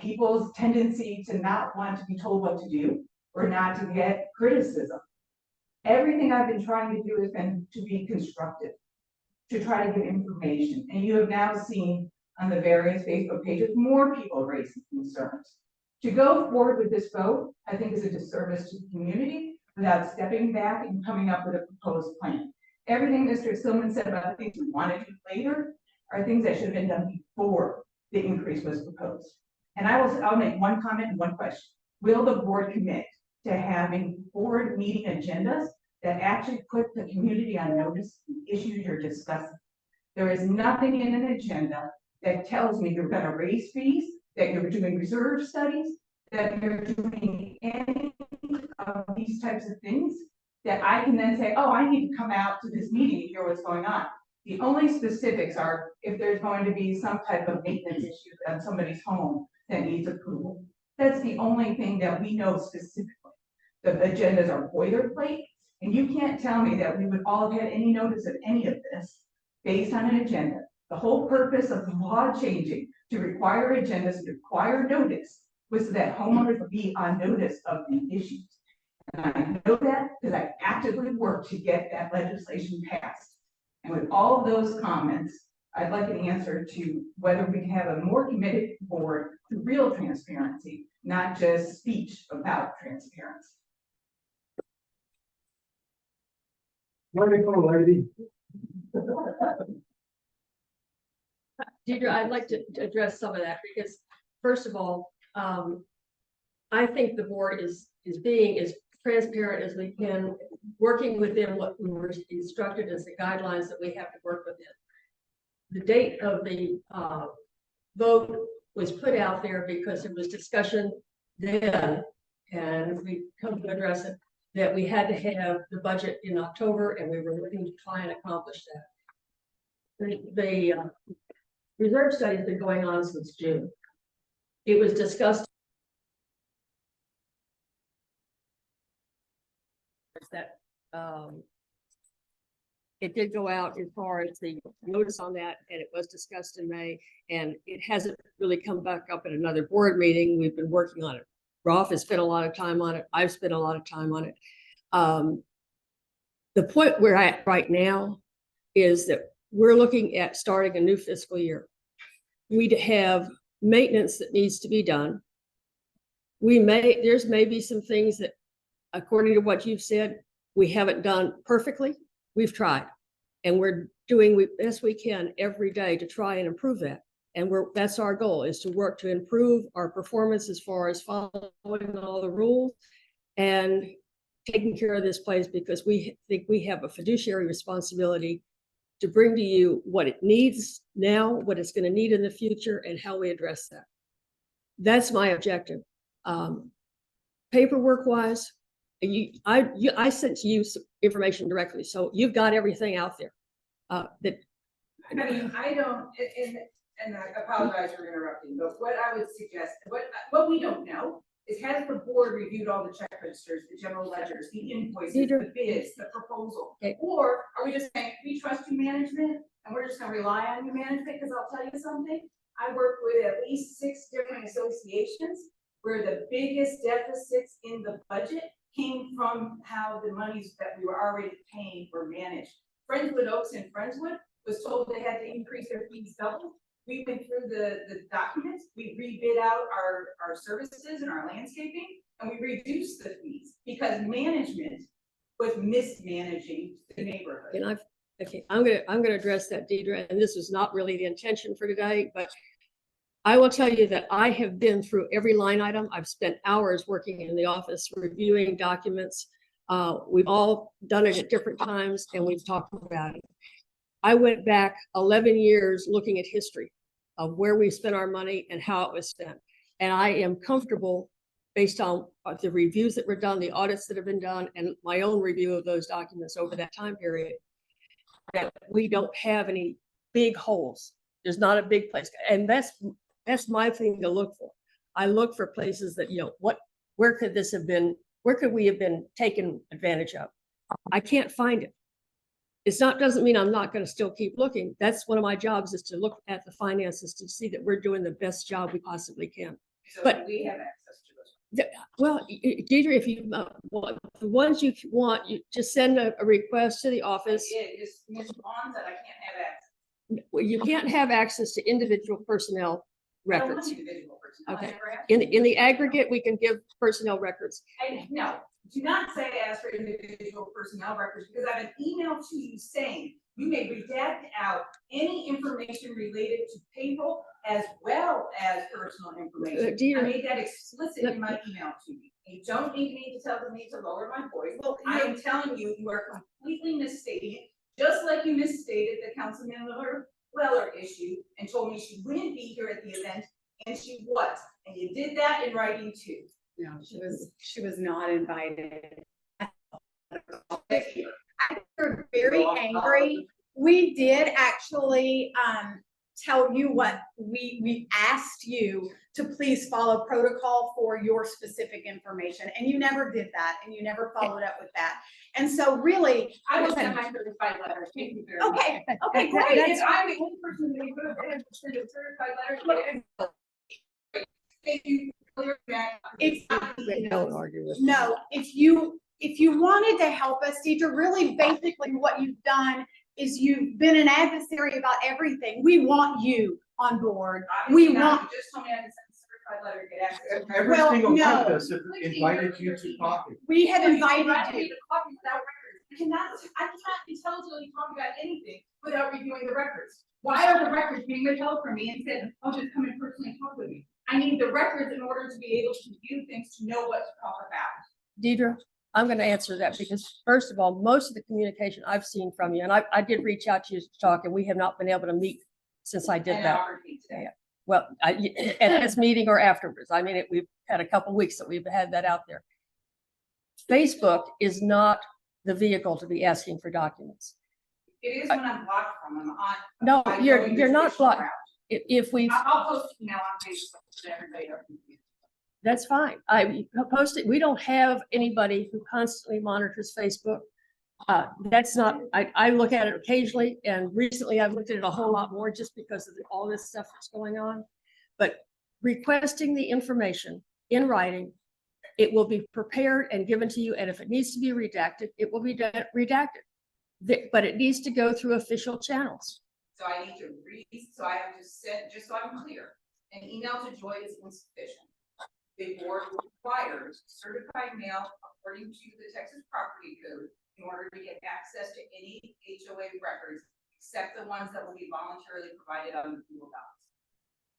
people's tendency to not want to be told what to do or not to get criticism. Everything I've been trying to do has been to be constructive, to try to give information. And you have now seen on the various Facebook pages, more people raising concerns. To go forward with this vote, I think is a disservice to the community without stepping back and coming up with a proposed plan. Everything Mr. Stillman said about the things we want to do later are things that should have been done before the increase was proposed. And I'll make one comment and one question. Will the board commit to having board meeting agendas that actually put the community on notice the issues you're discussing? There is nothing in an agenda that tells me you're going to raise fees, that you're doing reserve studies, that you're doing any of these types of things that I can then say, oh, I need to come out to this meeting and hear what's going on. The only specifics are if there's going to be some type of maintenance issue at somebody's home that needs approval. That's the only thing that we know specifically. The agendas are boilerplate, and you can't tell me that we would all have had any notice of any of this based on an agenda. The whole purpose of the law changing to require agendas, to require notice, was so that homeowners would be on notice of the issues. And I know that because I actively worked to get that legislation passed. And with all of those comments, I'd like an answer to whether we can have a more committed board to real transparency, not just speech about transparency. Wonderful lady. Deidre, I'd like to address some of that because, first of all, I think the board is being as transparent as we can, working within what we were instructed as the guidelines that we have to work within. The date of the vote was put out there because there was discussion then, and we come to address it, that we had to have the budget in October, and we were looking to try and accomplish that. The reserve study has been going on since June. It was discussed that it did go out as far as the notice on that, and it was discussed in May, and it hasn't really come back up at another board meeting. We've been working on it. Rolf has spent a lot of time on it. I've spent a lot of time on it. The point we're at right now is that we're looking at starting a new fiscal year. We have maintenance that needs to be done. There's maybe some things that, according to what you've said, we haven't done perfectly. We've tried, and we're doing the best we can every day to try and improve that. And that's our goal, is to work to improve our performance as far as following all the rules and taking care of this place, because we think we have a fiduciary responsibility to bring to you what it needs now, what it's going to need in the future, and how we address that. That's my objective. Paperwork wise, I sent you some information directly, so you've got everything out there. That I mean, I don't, and I apologize for interrupting, but what I would suggest, what we don't know is, has the board reviewed all the check registers, the general ledgers, the invoices, the bids, the proposal? Okay. Or are we just saying, we trust you management and we're just gonna rely on you management? Because I'll tell you something, I work with at least 6 different associations where the biggest deficits in the budget came from how the monies that we were already paying were managed. Friendswood Oaks and Friendswood was told they had to increase their fees double. We went through the documents, we rebid out our services and our landscaping, and we reduced the fees because management was mismanaging the neighborhood. And I'm gonna address that, Deidre, and this was not really the intention for today, but I will tell you that I have been through every line item. I've spent hours working in the office reviewing documents. We've all done it at different times, and we've talked about it. I went back 11 years looking at history of where we spent our money and how it was spent. And I am comfortable, based on the reviews that were done, the audits that have been done, and my own review of those documents over that time period, that we don't have any big holes. There's not a big place. And that's my thing to look for. I look for places that, where could this have been? Where could we have been taken advantage of? I can't find it. Doesn't mean I'm not going to still keep looking. That's one of my jobs, is to look at the finances to see that we're doing the best job we possibly can. So But we have access to those. Well, Deidre, if you the ones you want, you just send a request to the office. It is Ms. Vaughn that I can't have access. Well, you can't have access to individual personnel I don't want records. individual personnel. I Okay. never asked In the aggregate, we can give personnel records. No, do not say ask for individual personnel records, because I have an email to you saying you may redact out any information related to payroll as well as personal information. I Deidre, made that explicit in my email to you. You don't need me to tell me to lower my voice. Well, I am telling you, you are completely misstating it, just like you misstated the Councilmember Weller issue and told me she wouldn't be here at the event, and she was. And you did that in writing too. No, she was not invited. You're very angry. We did actually tell you what we asked you to please follow protocol for your specific information, and you never did that, and you never followed up with that. And so really, I will send my certified letter. Thank you very much. okay, great. If I'm the only person that would send a certified letter, thank you. It's don't argue with. no, if you wanted to help us, Deidre, really basically what you've done is you've been an adversary about everything. We want you on board. We Obviously not. want, You just told me I had to send a certified letter to get access. Every Well, single no. one of us have invited you to coffee. we have invited me you. to copy without records. I cannot intelligently talk about anything without reviewing the records. Why are the records being withheld from me and said, oh, just come and personally talk with me? I need the records in order to be able to review things, to know what to talk about. Deidre, I'm gonna answer that because first of all, most of the communication I've seen from you, and I did reach out to you to talk, and we have not been able to meet since I did And that. I'll repeat today. Well, at this meeting or afterwards. I mean, we've had a couple weeks that we've had that out there. Facebook is not the vehicle to be asking for documents. It is when I'm blocked from them on. No, I go you're the not traditional blocked. route. If we, I'll post email on Facebook to everybody. that's fine. I posted, we don't have anybody who constantly monitors Facebook. That's not, I look at it occasionally, and recently I've looked at it a whole lot more just because of all this stuff that's going on. But requesting the information in writing, it will be prepared and given to you, and if it needs to be redacted, it will be redacted. But it needs to go through official channels. So I need to read, so I have to send, just so I'm clear, an email to Joy is insufficient. The board requires certified mail according to the Texas Property Code in order to get access to any HOA records, except the ones that will be voluntarily provided on the Google Docs.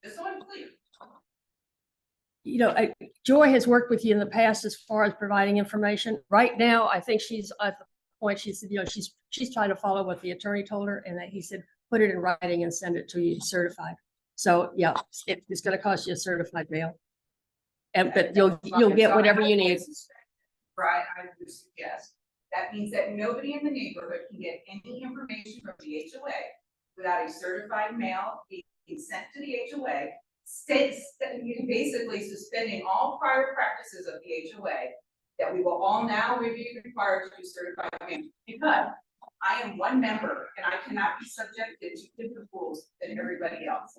Just so I'm clear. You know, Joy has worked with you in the past as far as providing information. Right now, I think she's at the point, she said, you know, she's trying to follow what the attorney told her, and that he said, put it in writing and send it to you certified. So yeah, it's gonna cost you a certified mail. And, but you'll get whatever you need. Right, I would suggest, that means that nobody in the neighborhood can get any information from the HOA without a certified mail being sent to the HOA. Basically suspending all prior practices of the HOA that we will all now be required to do certified mail. Because I am one member and I cannot be subjected to different rules than everybody else.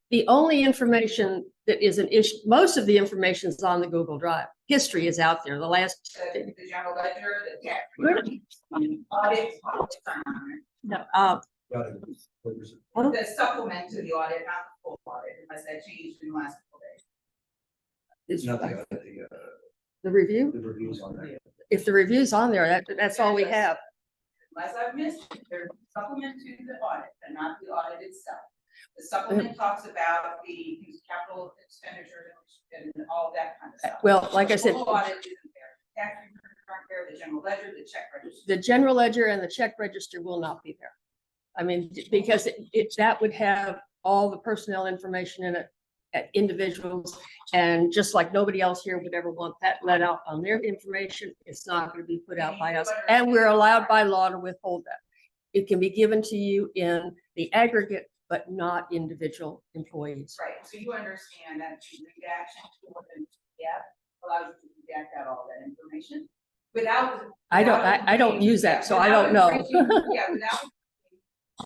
The only information that is an issue, most of the information is on the Google Drive. History is out there. The last. The general ledger, the tax. Really? Audits. No, The supplement to the audit, not the full audit, unless that changed in the last couple days. It's not the review. the reviews on that. If the review's on there, that's all we have. Unless I've missed it, there's a supplement to the audit, but not the audit itself. The supplement talks about the capital expenditure and all that kind of stuff. Well, like I said, The full audit isn't there. Tax returns aren't there, the general ledger, the check register. the general ledger and the check register will not be there. I mean, because that would have all the personnel information in it at individuals, and just like nobody else here would ever want that let out on their information, it's not going to be put out by us, and we're allowed by law to withhold that. It can be given to you in the aggregate, but not individual employees. Right, so you understand that the redaction tool and allows you to redact out all that information without. I don't use that, so I don't know. Yeah, without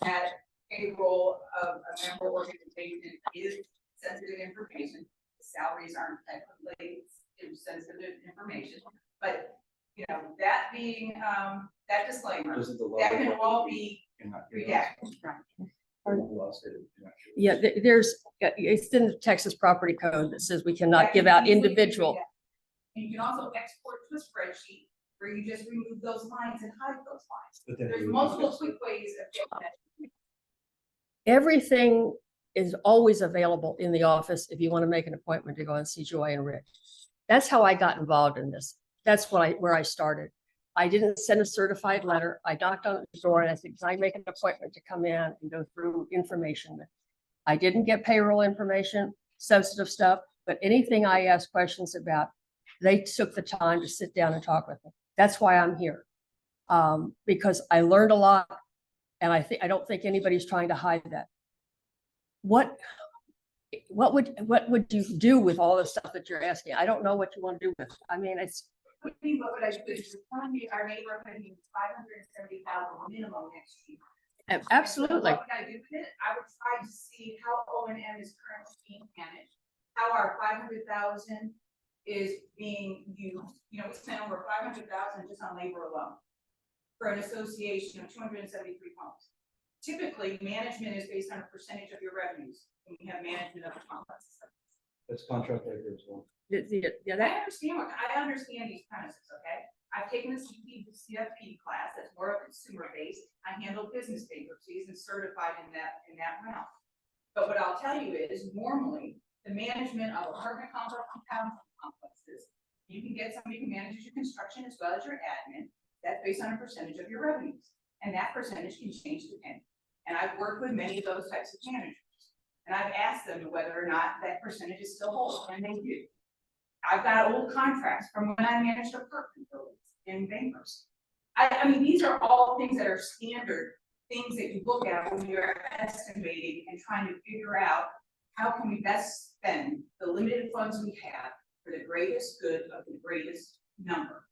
that payroll of a member organization is sensitive information. The salaries aren't technically sensitive information, but you know, that being that disclaimer, that can all be redacted. Yeah, it's in the Texas Property Code that says we cannot give out individual. And you can also export to a spreadsheet where you just remove those lines and hide those lines. There's multiple quick ways of getting that. Everything is always available in the office if you want to make an appointment to go and see Joy and Rick. That's how I got involved in this. That's where I started. I didn't send a certified letter. I knocked on the door and I said, can I make an appointment to come in and go through information? I didn't get payroll information, sensitive stuff, but anything I asked questions about, they took the time to sit down and talk with me. That's why I'm here. Because I learned a lot, and I don't think anybody's trying to hide that. What would you do with all the stuff that you're asking? I don't know what you want to do with it. I mean, it's. What would I do? Is our neighborhood needs 570,000 minimum next year. Absolutely. What would I do with it? I would try to see how O&M is currently being managed, how our 500,000 is being used. You know, we spent over 500,000 just on labor alone for an association of 273 homes. Typically, management is based on a percentage of your revenues when you have management of the complexes. That's contract labor as well. Yeah, I understand these premises, okay? I've taken the CFP class, that's more of consumer based. I handle business bankruptcies and certified in that realm. But what I'll tell you is normally the management of apartment complexes You can get somebody who manages your construction as well as your admin. That's based on a percentage of your revenues. And that percentage can change depending. And I've worked with many of those types of managers. And I've asked them whether or not that percentage is still whole, and they do. I've got old contracts from when I managed apartment buildings in Bankruptcy. I mean, these are all things that are standard things that you look at when you're estimating and trying to figure out how can we best spend the limited funds we have for the greatest good of the greatest number.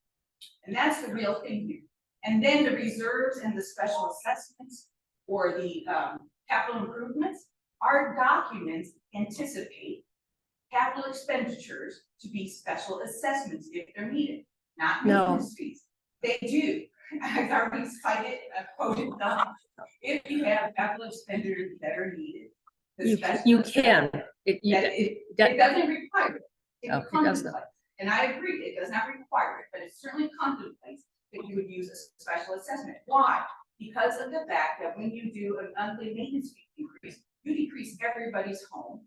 And that's the real thing here. And then the reserves and the special assessments or the capital improvements, our documents anticipate capital expenditures to be special assessments if they're needed, not maintenance fees. They do. I've already cited, quoted them. If you have capital expenditures that are needed. You can. It doesn't require it. It No, it does contemplates. not. And I agree, it does not require it, but it certainly contemplates that you would use a special assessment. Why? Because of the fact that when you do an monthly maintenance fee increase, you decrease everybody's home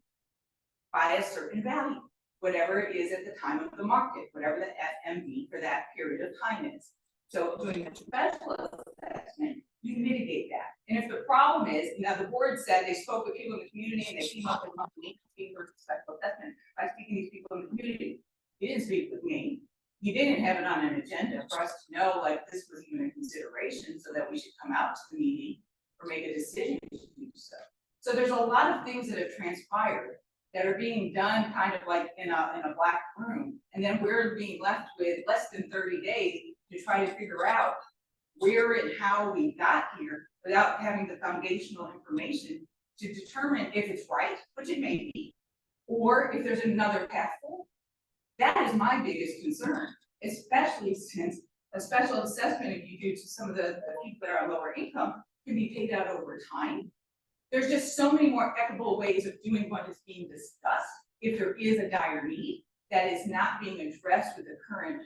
by a certain value, whatever it is at the time of the market, whatever the FMV for that period of time is. So doing a special assessment, you mitigate that. And if the problem is, now the board said they spoke with people in the community and they came up with monthly fee for special assessment by speaking to these people in the community. You didn't speak with me. You didn't have it on an agenda for us to know like this was even a consideration so that we should come out to the meeting or make a decision to do so. So there's a lot of things that have transpired that are being done kind of like in a black room. And then we're being left with less than 30 days to try to figure out where and how we got here without having the foundational information to determine if it's right, which it may be, or if there's another path forward. That is my biggest concern, especially since a special assessment, if you do to some of the people that are on lower income, can be paid out over time. There's just so many more equitable ways of doing what is being discussed. If there is a dire need that is not being addressed with the current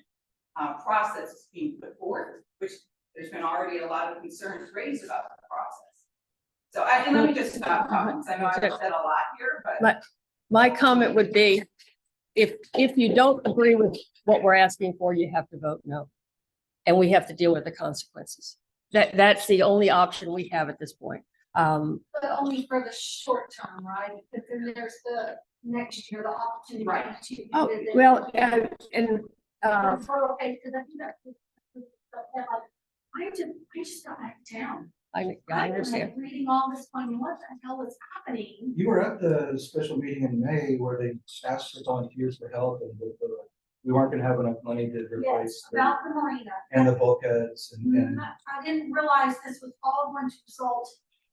process that's being put forth, which there's been already a lot of concerns raised about the process. So and let me just stop talking, because I know I've said a lot here, but. My comment would be, if you don't agree with what we're asking for, you have to vote no. And we have to deal with the consequences. That's the only option we have at this point. But only for the short term, right? Because then there's the next year, the opportunity. Right. To Oh, visit. well, and Okay, so I just got back to town. I I'm understand. like reading all this, going, what the hell is happening? You were at the special meeting in May where they asked for volunteers for help and we weren't gonna have enough money to Yes, replace about the marina. and the bulkheads and I didn't realize this was all going to result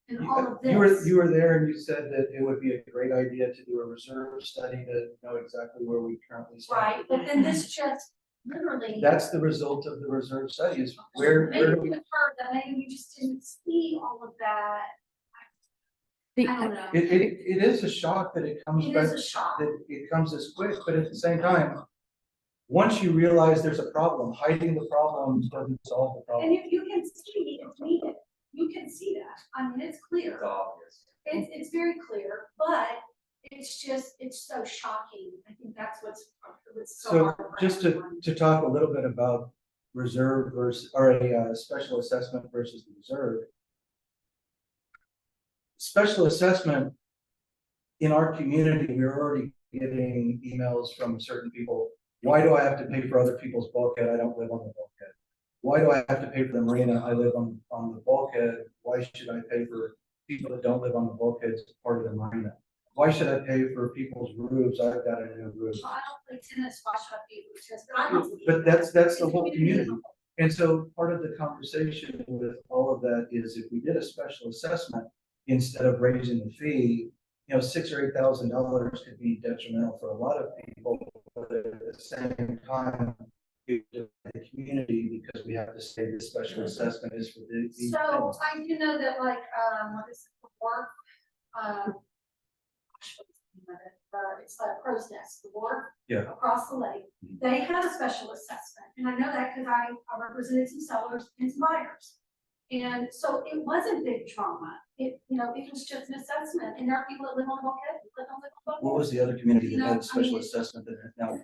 in all of this. you were there and you said that it would be a great idea to do a reserve study to know exactly where we currently stand. Right, but then this just literally. That's the result of the reserve study is where Maybe do we we, heard that, maybe we just didn't see all of that. I don't know. it is a shock that it comes It back, is a shock. that it comes this quick, but at the same time, once you realize there's a problem, hiding the problem doesn't solve the problem. And you can see it's needed. You can see that. I mean, it's clear. It's obvious. It's very clear, but it's just, it's so shocking. I think that's what's so So hard for just everyone. to talk a little bit about reserve versus, or a special assessment versus the reserve. Special assessment, in our community, we're already getting emails from certain people. Why do I have to pay for other people's bulkhead? I don't live on the bulkhead. Why do I have to pay for the marina? I live on the bulkhead. Why should I pay for people that don't live on the bulkhead as part of the marina? Why should I pay for people's roofs? I've got a new roof. I don't play tennis, why should I be able to test? But I don't. But that's the It's whole community. And so part of the conversation with all of that is if we did a special assessment, instead of raising the fee, you know, $6,000 or $8,000 could be detrimental for a lot of people, but at the same time, the community, because we have to say the special assessment is for these So things. I do know that like, what is it, the work, it's like Crow's Nest, the wharf. Yeah. Across the lake, they had a special assessment, and I know that because I represented some sellers and some buyers. And so it wasn't big trauma. It, you know, it was just an assessment. And there are people that live on Buckhead, that don't live on Buckhead. What was the other community that No, had I a special mean- assessment that now?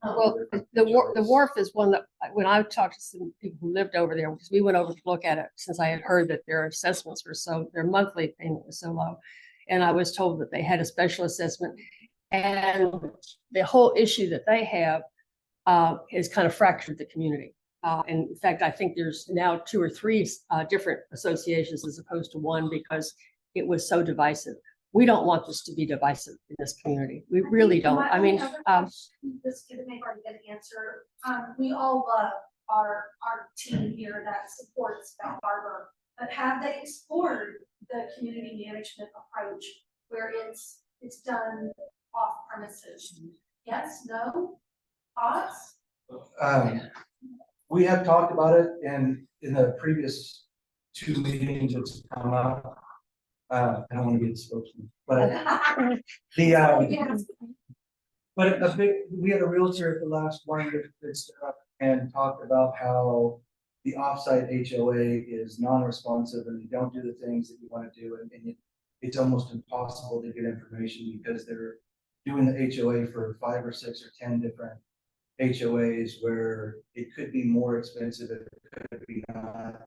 Well, the wharf is one that, when I talked to some people who lived over there, because we went over to look at it, since I had heard that their assessments were so, their monthly payment was so low. And I was told that they had a special assessment. And the whole issue that they have has kind of fractured the community. And in fact, I think there's now 2 or 3 different associations as opposed to one, because it was so divisive. We don't want this to be divisive in this community. We really don't. I mean, This kid may already get an answer. We all love our team here that supports Bell Harbor, but have they explored the community management approach where it's done off premises? Yes, no, thoughts? We have talked about it, and in the previous 2 meetings, it's come up. I don't want to be the spokesman, but we had a realtor at the last one that stood up and talked about how the offsite HOA is non-responsive and they don't do the things that you want to do, and it's almost impossible to get information because they're doing the HOA for 5 or 6 or 10 different HOAs where it could be more expensive, it could be not.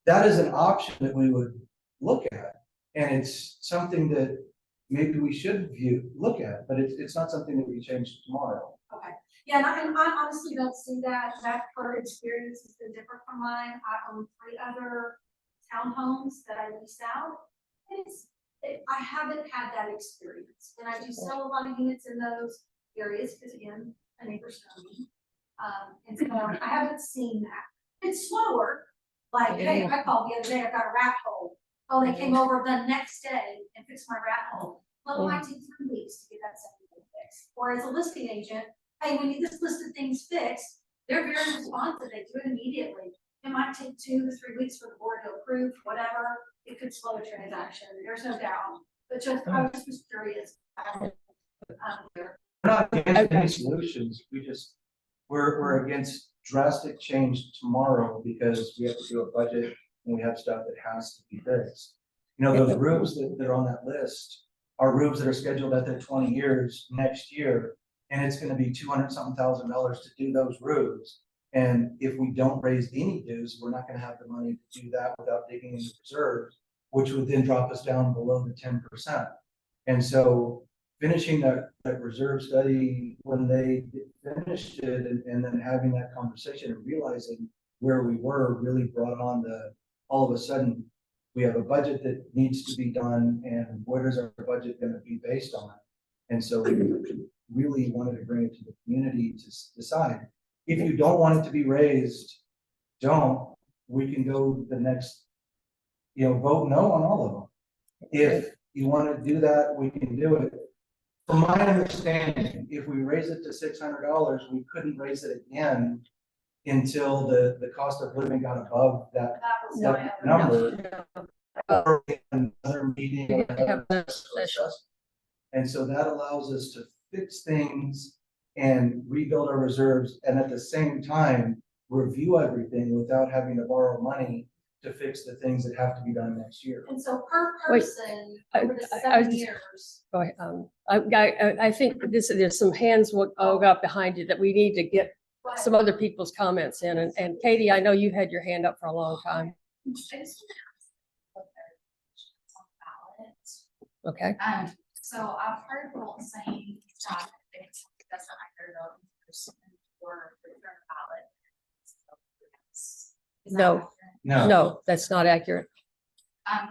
That is an option that we would look at, and it's something that maybe we should look at, but it's not something that we change tomorrow. Okay, yeah, and I honestly don't see that her experience has been different from mine. I own 3 other townhomes that I lease out. I haven't had that experience, and I do sell a lot of units in those areas, because again, a neighbor's know me. And so I haven't seen that. It's slower, like, hey, I called the other day, I got a rat hole. Oh, they came over the next day and fixed my rat hole. Well, it might take 3 weeks to get that second fixed. Or as a listing agent, hey, we need this list of things fixed. They're very responsive, they do it immediately. It might take 2 to 3 weeks for the board to approve, whatever. It could slow a transaction, there's no doubt. But just, I was just curious. We're not against any solutions, we're against drastic change tomorrow because we have to do a budget and we have stuff that has to be fixed. You know, those roofs that are on that list are roofs that are scheduled at their 20 years next year, and it's gonna be $200-something thousand to do those roofs. And if we don't raise any dues, we're not gonna have the money to do that without digging into reserves, which would then drop us down below the 10%. And so finishing that reserve study when they finished it and then having that conversation and realizing where we were really brought on all of a sudden, we have a budget that needs to be done, and what is our budget going to be based on? And so we really wanted to bring it to the community to decide. If you don't want it to be raised, don't. We can go the next, vote no on all of them. If you want to do that, we can do it. From my understanding, if we raise it to $600, we couldn't raise it again until the cost of living got above that was my other number. Or another meeting. And so that allows us to fix things and rebuild our reserves, and at the same time, review everything without having to borrow money to fix the things that have to be done next year. And so per Wait, person, I- over the I 7 was- years. Go ahead. I think there's some hands up behind you that we need to get But some other people's comments in. And Katie, I know you had your hand up for a long time. I just want to ask what their on the ballot. Okay. So I've heard people saying that it doesn't either vote in person or return ballot. Is that No. accurate? No, that's not accurate.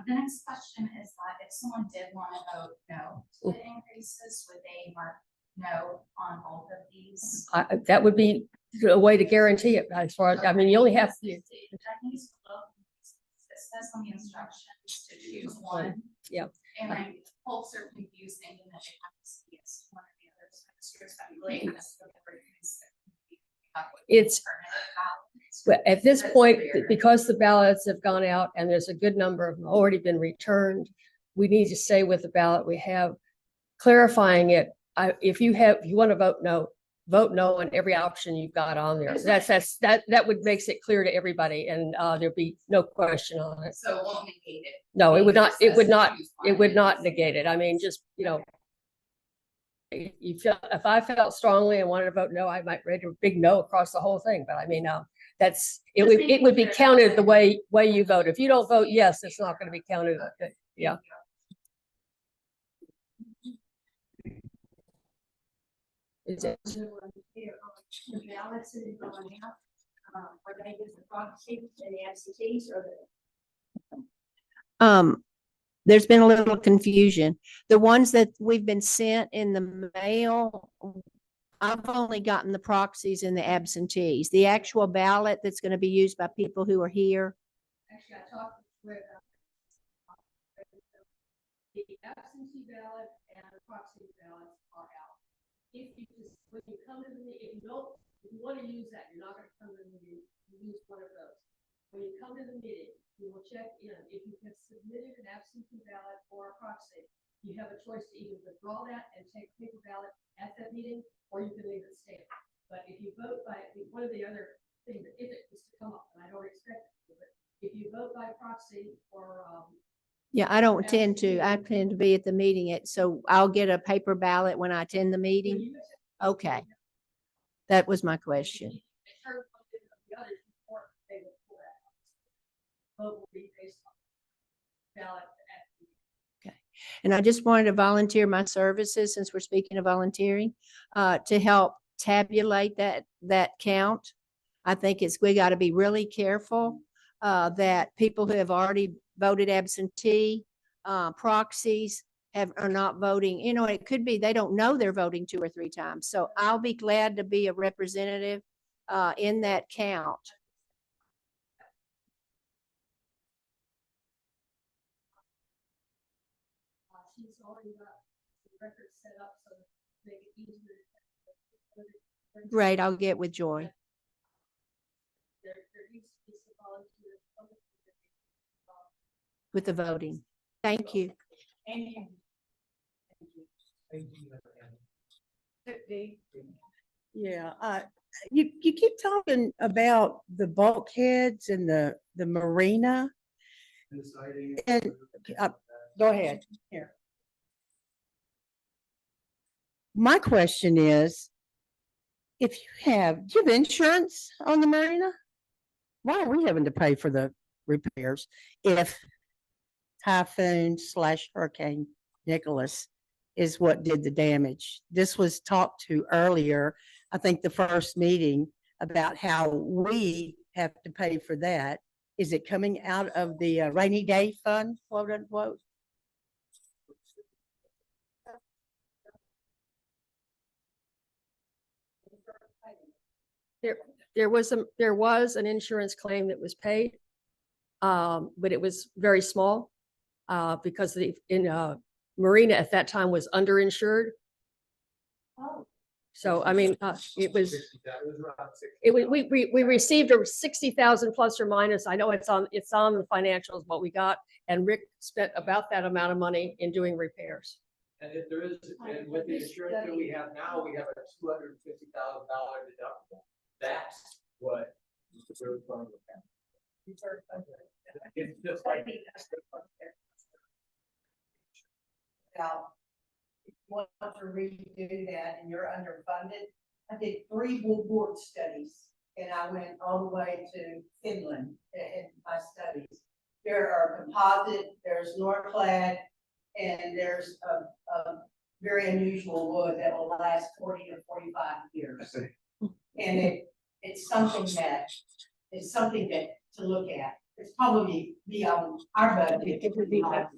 The next question is that if someone did want to vote no to the increases, would they mark no on both of these? That would be a way to guarantee it as far as, I mean, you only have. It says on the instructions to choose one. Yeah. And I folks are confused thinking that they have to see it's one or the other. So I'm just curious about really kind of scope of everything. It's- But at this point, because the ballots have gone out and there's a good number of them already been returned, we need to say with the ballot we have clarifying it. If you want to vote no, vote no on every option you've got on there. That would makes it clear to everybody and there'd be no question on it. So it won't negate it. No, it would not, it would not, Choose it one. would not negate it. I mean, just, you feel, if I felt strongly and wanted to vote no, I might read a big no across the whole thing, but I mean, it would be counted the way you vote. If you don't vote yes, it's not gonna be counted. Yeah. Is it? The ballots that are going out, are they just the proxy and the absentees or the? There's been a little confusion. The ones that we've been sent in the mail, I've only gotten the proxies and the absentees. The actual ballot that's going to be used by people who are here. Actually, I talked with the absentee ballot and the proxy ballots are out. If you just, when you come to the meeting, if you want to use that, you're not going to come to the meeting, you use one of those. When you come to the meeting, you will check in. If you have submitted an absentee ballot or a proxy, you have a choice to either withdraw that and take a paper ballot at that meeting, or you can leave it stand. But if you vote by, one of the other things that if it was to come up, and I don't expect it, but if you vote by proxy or Yeah, I don't tend to. I tend to be at the meeting so I'll get a paper ballot when I attend the meeting. Okay. That was my question. Okay. And I just wanted to volunteer my services, since we're speaking of volunteering, to help tabulate that count. I think we got to be really careful that people who have already voted absentee, proxies are not voting. It could be they don't know they're voting 2 or 3 times. So I'll be glad to be a representative in that count. She's already got the record set up so they make it easier. Great, I'll get with Joy. There needs to be some volunteers With the voting. Thank you. Yeah, you keep talking about the bulkheads and the marina. And go ahead. Here. My question is, do you have insurance on the marina? Why are we having to pay for the repairs if Typhoon/Hurricane Nicholas is what did the damage? This was talked to earlier, I think the first meeting, about how we have to pay for that. Is it coming out of the rainy day fund, quote unquote? There was an insurance claim that was paid, but it was very small because the marina at that time was underinsured. So I mean, we received a 60,000 plus or minus. I know it's on the financials what we got, and Rick spent about that amount of money in doing repairs. And if there is, and with the insurance that we have now, we have a $250,000 deductible. That's what the reserve fund would have. It's just like. Now, if you want to redo that and you're underfunded, I did 3 board studies and I went all the way to Finland in my studies. There are composite, there's Norclad, and there's a very unusual wood that will last 40 to 45 years. And it's something that to look at. It's probably beyond our budget. It would be, but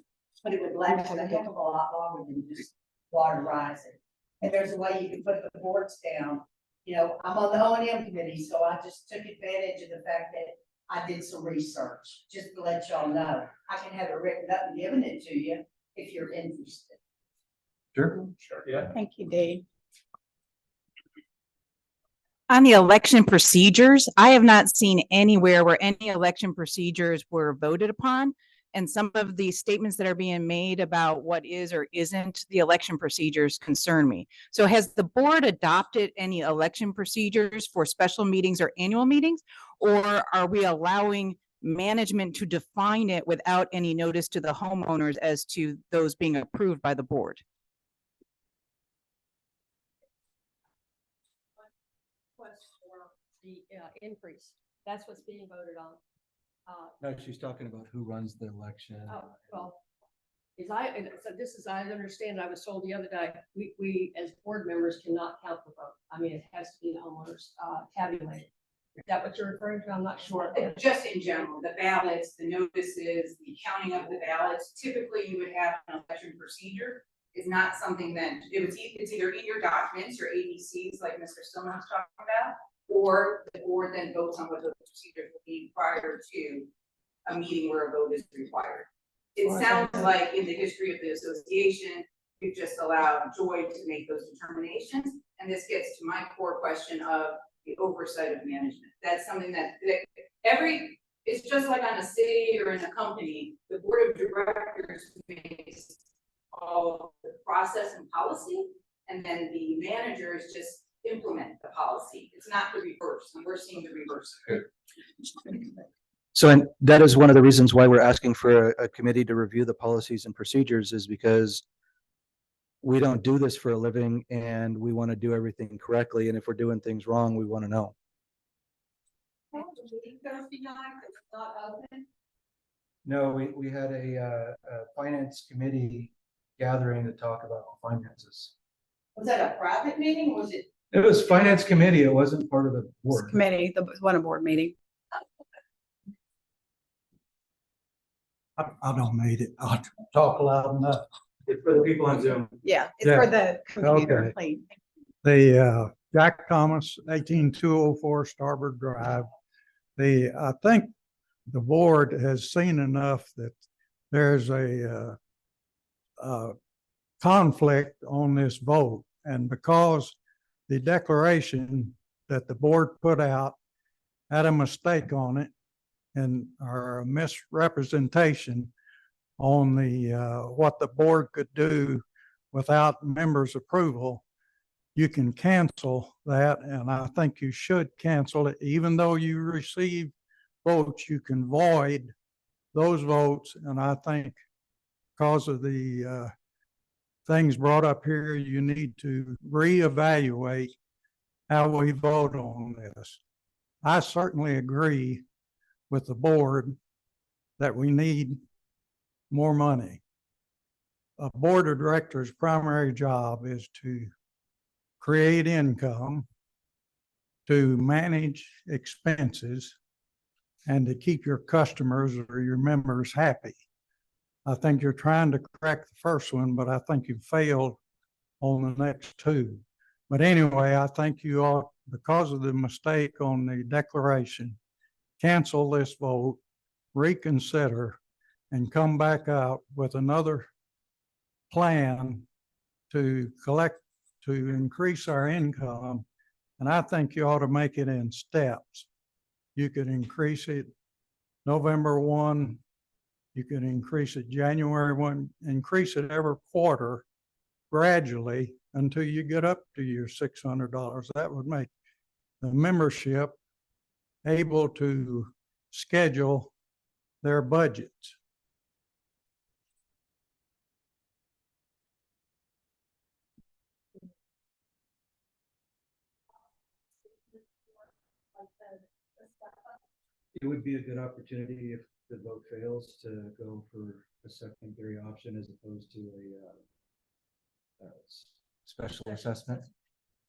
it would last a heck of a lot longer than just water rising. And there's a way you can put the boards down. I'm on the O&M committee, so I just took advantage of the fact that I did some research, just to let y'all know. I can have it written up and given it to you if you're interested. Sure, yeah. Thank you, Dave. On the election procedures, I have not seen anywhere where any election procedures were voted upon. and some of the statements that are being made about what is or isn't the election procedures concern me. So has the board adopted any election procedures for special meetings or annual meetings? Or are we allowing management to define it without any notice to the homeowners as to those being approved by the board? Request for the increase. That's what's being voted on. No, she's talking about who runs the election. Oh, well, as I understand, I was told the other day, we as board members cannot count the vote. I mean, it has to be the homeowners tabulated. Is that what you're referring to? I'm not sure. Just in general, the ballots, the notices, the counting of the ballots, typically you would have an election procedure. Is not something that, it's either in your documents, your ABCs, like Mr. Stillman was talking about, or the board then votes on what those procedures will be prior to a meeting where a vote is required. It sounds like in the history of the association, you've just allowed Joy to make those determinations, and this gets to my core question of the oversight of management. That's something that it's just like on a city or in a company, the board of directors makes all the process and policy, and then the managers just implement the policy. It's not the reverse, and we're seeing the reverse. So, and that is one of the reasons why we're asking for a committee to review the policies and procedures, is because we don't do this for a living and we want to do everything correctly. And if we're doing things wrong, we want to know. No, we had a finance committee gathering to talk about finances. Was that a private meeting, or was it? It was finance committee. It wasn't part of the board. Committee, the one board meeting. I don't need it. I'll talk loud enough. It's for the people on Zoom. Yeah, it's for the computer. Okay. The Jack Thomas, 18204 Starboard Drive. I think the board has seen enough that there's a conflict on this vote, and because the declaration that the board put out had a mistake on it and or a misrepresentation on the what the board could do without members' approval, you can cancel that, and I think you should cancel it. Even though you receive votes, you can void those votes, and I think because of the things brought up here, you need to reevaluate how we vote on this. I certainly agree with the board that we need more money. A board of directors' primary job is to create income, to manage expenses, and to keep your customers or your members happy. I think you're trying to correct the first one, but I think you failed on the next two. But anyway, I think you ought, because of the mistake on the declaration, cancel this vote, reconsider, and come back out with another plan to increase our income. And I think you ought to make it in steps. You could increase it November 1, you could increase it January 1, increase it every quarter gradually until you get up to your $600. That would make the membership able to schedule their budgets. It would be a good opportunity if the vote fails to go for a secondary option as opposed to a special assessment.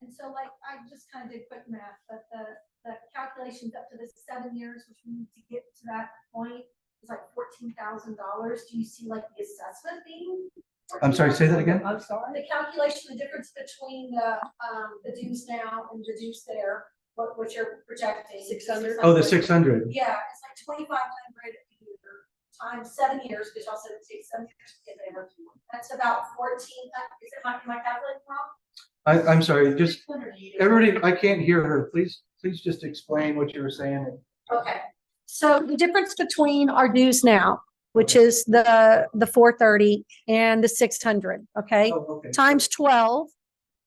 And so like, I just kind of did quick math, but the calculations up to the 7 years, which we need to get to that point, is like $14,000. Do you see like the assessment being? I'm sorry, say that again? I'm sorry. The calculation, the difference between the dues now and the dues there, what you're projecting. 600? Oh, the 600. Yeah, it's like 2,500 a year times 7 years, because y'all said it takes 7 years to get there. That's about 14. Is it am I calculating wrong? I'm sorry, just everybody, I can't hear her. Please just explain what you were saying. Okay, so the difference between our dues now which is the 430 and the 600, okay? Oh, okay. Times 12,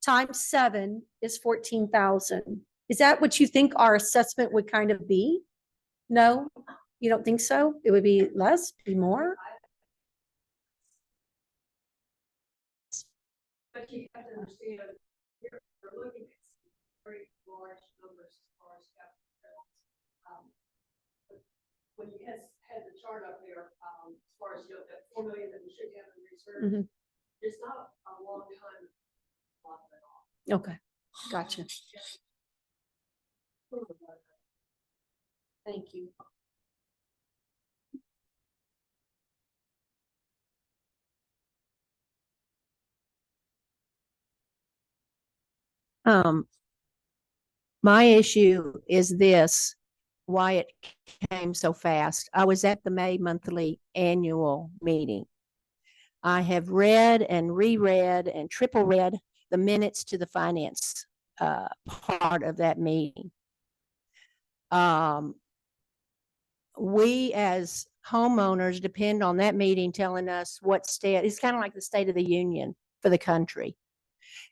times 7 is 14,000. Is that what you think our assessment would kind of be? No, you don't think so? It would be less, be more? But you have to understand, you're looking at some very large numbers as far as capital projects. But when you had the chart up there, as far as, you know, that 4 million that we should have in reserve, it's not a long time. At all. Okay, gotcha. Thank you. My issue is this, why it came so fast. I was at the May monthly annual meeting. I have read and reread and triple read the minutes to the finance part of that meeting. We as homeowners depend on that meeting telling us what state, it's kind of like the State of the Union for the country.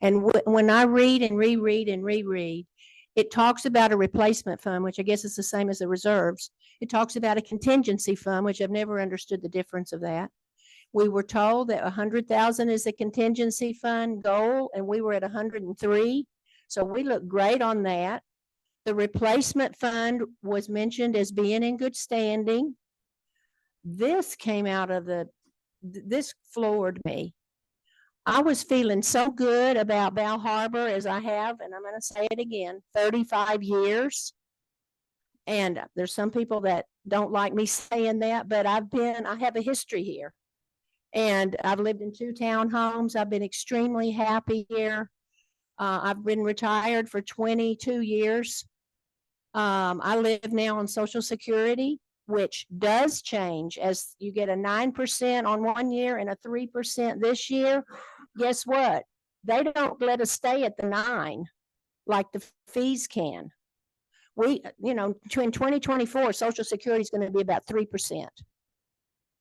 And when I read and reread and reread, it talks about a replacement fund, which I guess is the same as the reserves. It talks about a contingency fund, which I've never understood the difference of that. We were told that 100,000 is a contingency fund goal, and we were at 103. So we look great on that. The replacement fund was mentioned as being in good standing. This came out of this floored me. I was feeling so good about Bal Harbour as I have, and I'm going to say it again, 35 years. And there's some people that don't like me saying that, but I have a history here. And I've lived in 2 townhomes. I've been extremely happy here. I've been retired for 22 years. I live now on Social Security, which does change as you get a 9% on one year and a 3% this year. Guess what? They don't let us stay at the 9 like the fees can. We, in 2024, Social Security is going to be about 3%.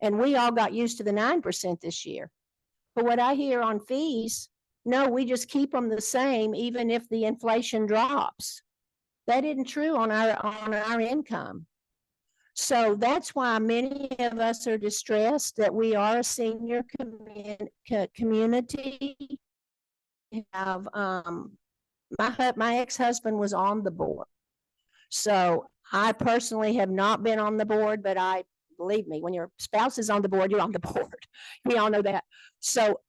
And we all got used to the 9% this year. But what I hear on fees, no, we just keep them the same, even if the inflation drops. That isn't true on our income. So that's why many of us are distressed that we are a senior community. We have, my ex-husband was on the board. So I personally have not been on the board, but believe me, when your spouse is on the board, you're on the board. We all know that. So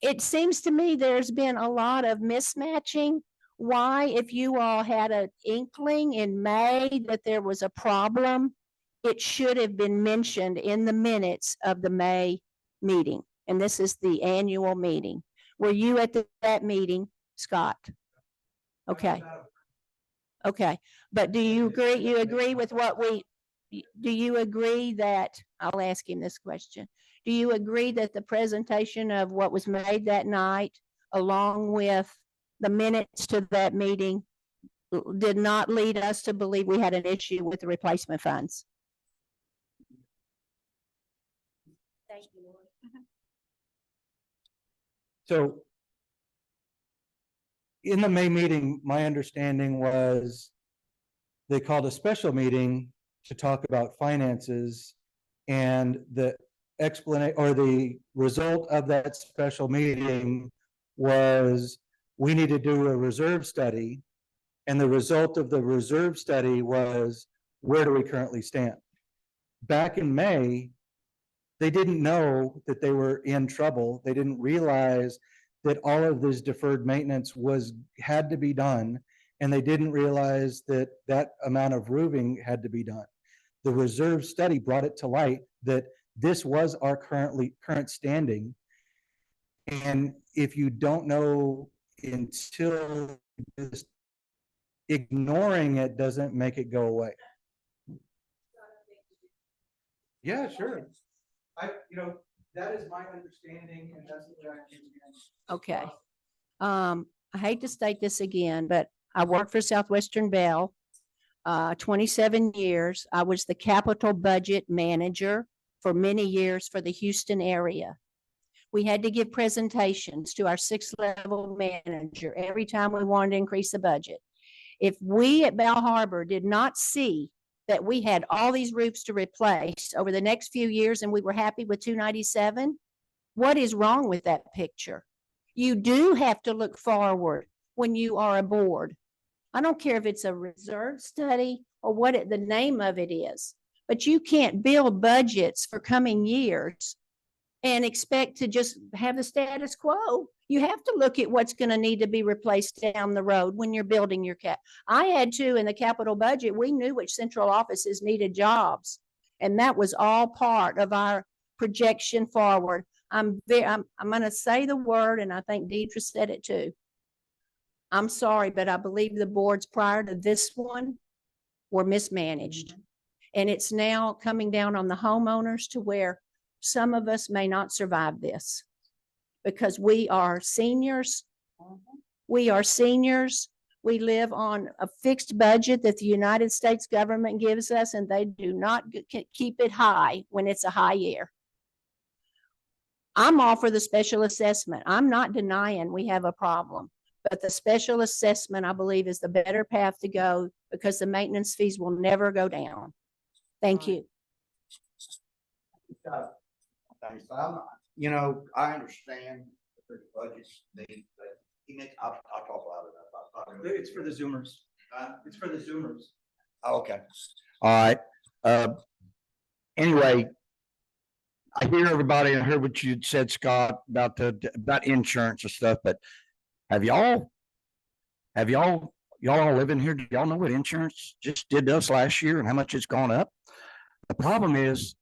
it seems to me there's been a lot of mismatching. Why, if you all had an inkling in May that there was a problem, it should have been mentioned in the minutes of the May meeting. And this is the annual meeting. Were you at that meeting, Scott? Okay. Okay. But do you agree? You agree with what do you agree that, I'll ask him this question. Do you agree that the presentation of what was made that night, along with the minutes to that meeting, did not lead us to believe we had an issue with the replacement funds? Thank you, Lord. So in the May meeting, my understanding was they called a special meeting to talk about finances, and the explanation or the result of that special meeting was we need to do a reserve study. And the result of the reserve study was, where do we currently stand? Back in May, they didn't know that they were in trouble. They didn't realize that all of this deferred maintenance had to be done. And they didn't realize that that amount of roofing had to be done. The reserve study brought it to light that this was our current standing. And if you don't know until just ignoring it doesn't make it go away. Yeah, sure. That is my understanding, and that's what I Okay. I hate to state this again, but I worked for Southwestern Bell 27 years. I was the capital budget manager for many years for the Houston area. We had to give presentations to our sixth level manager every time we wanted to increase the budget. If we at Bell Harbor did not see that we had all these roofs to replace over the next few years and we were happy with 297, what is wrong with that picture? You do have to look forward when you are a board. I don't care if it's a reserve study or what the name of it is, but you can't build budgets for coming years and expect to just have the status quo. You have to look at what's going to need to be replaced down the road when you're building your I had to, in the capital budget, we knew which central offices needed jobs. And that was all part of our projection forward. I'm going to say the word, and I think Deidre said it too. I'm sorry, but I believe the boards prior to this one were mismanaged. And it's now coming down on the homeowners to where some of us may not survive this because we are seniors. We are seniors. We live on a fixed budget that the United States government gives us, and they do not keep it high when it's a high year. I'm all for the special assessment. I'm not denying we have a problem, but the special assessment, I believe, is the better path to go because the maintenance fees will never go down. Thank you. Thanks. You know, I understand the budget's need, but I'll talk about it. It's for the Zoomers. It's for the Zoomers. Okay. All right. Anyway, I hear everybody. I heard what you said, Scott, about insurance and stuff. But y'all all live in here? Do y'all know what insurance just did to us last year and how much it's gone up? The problem is,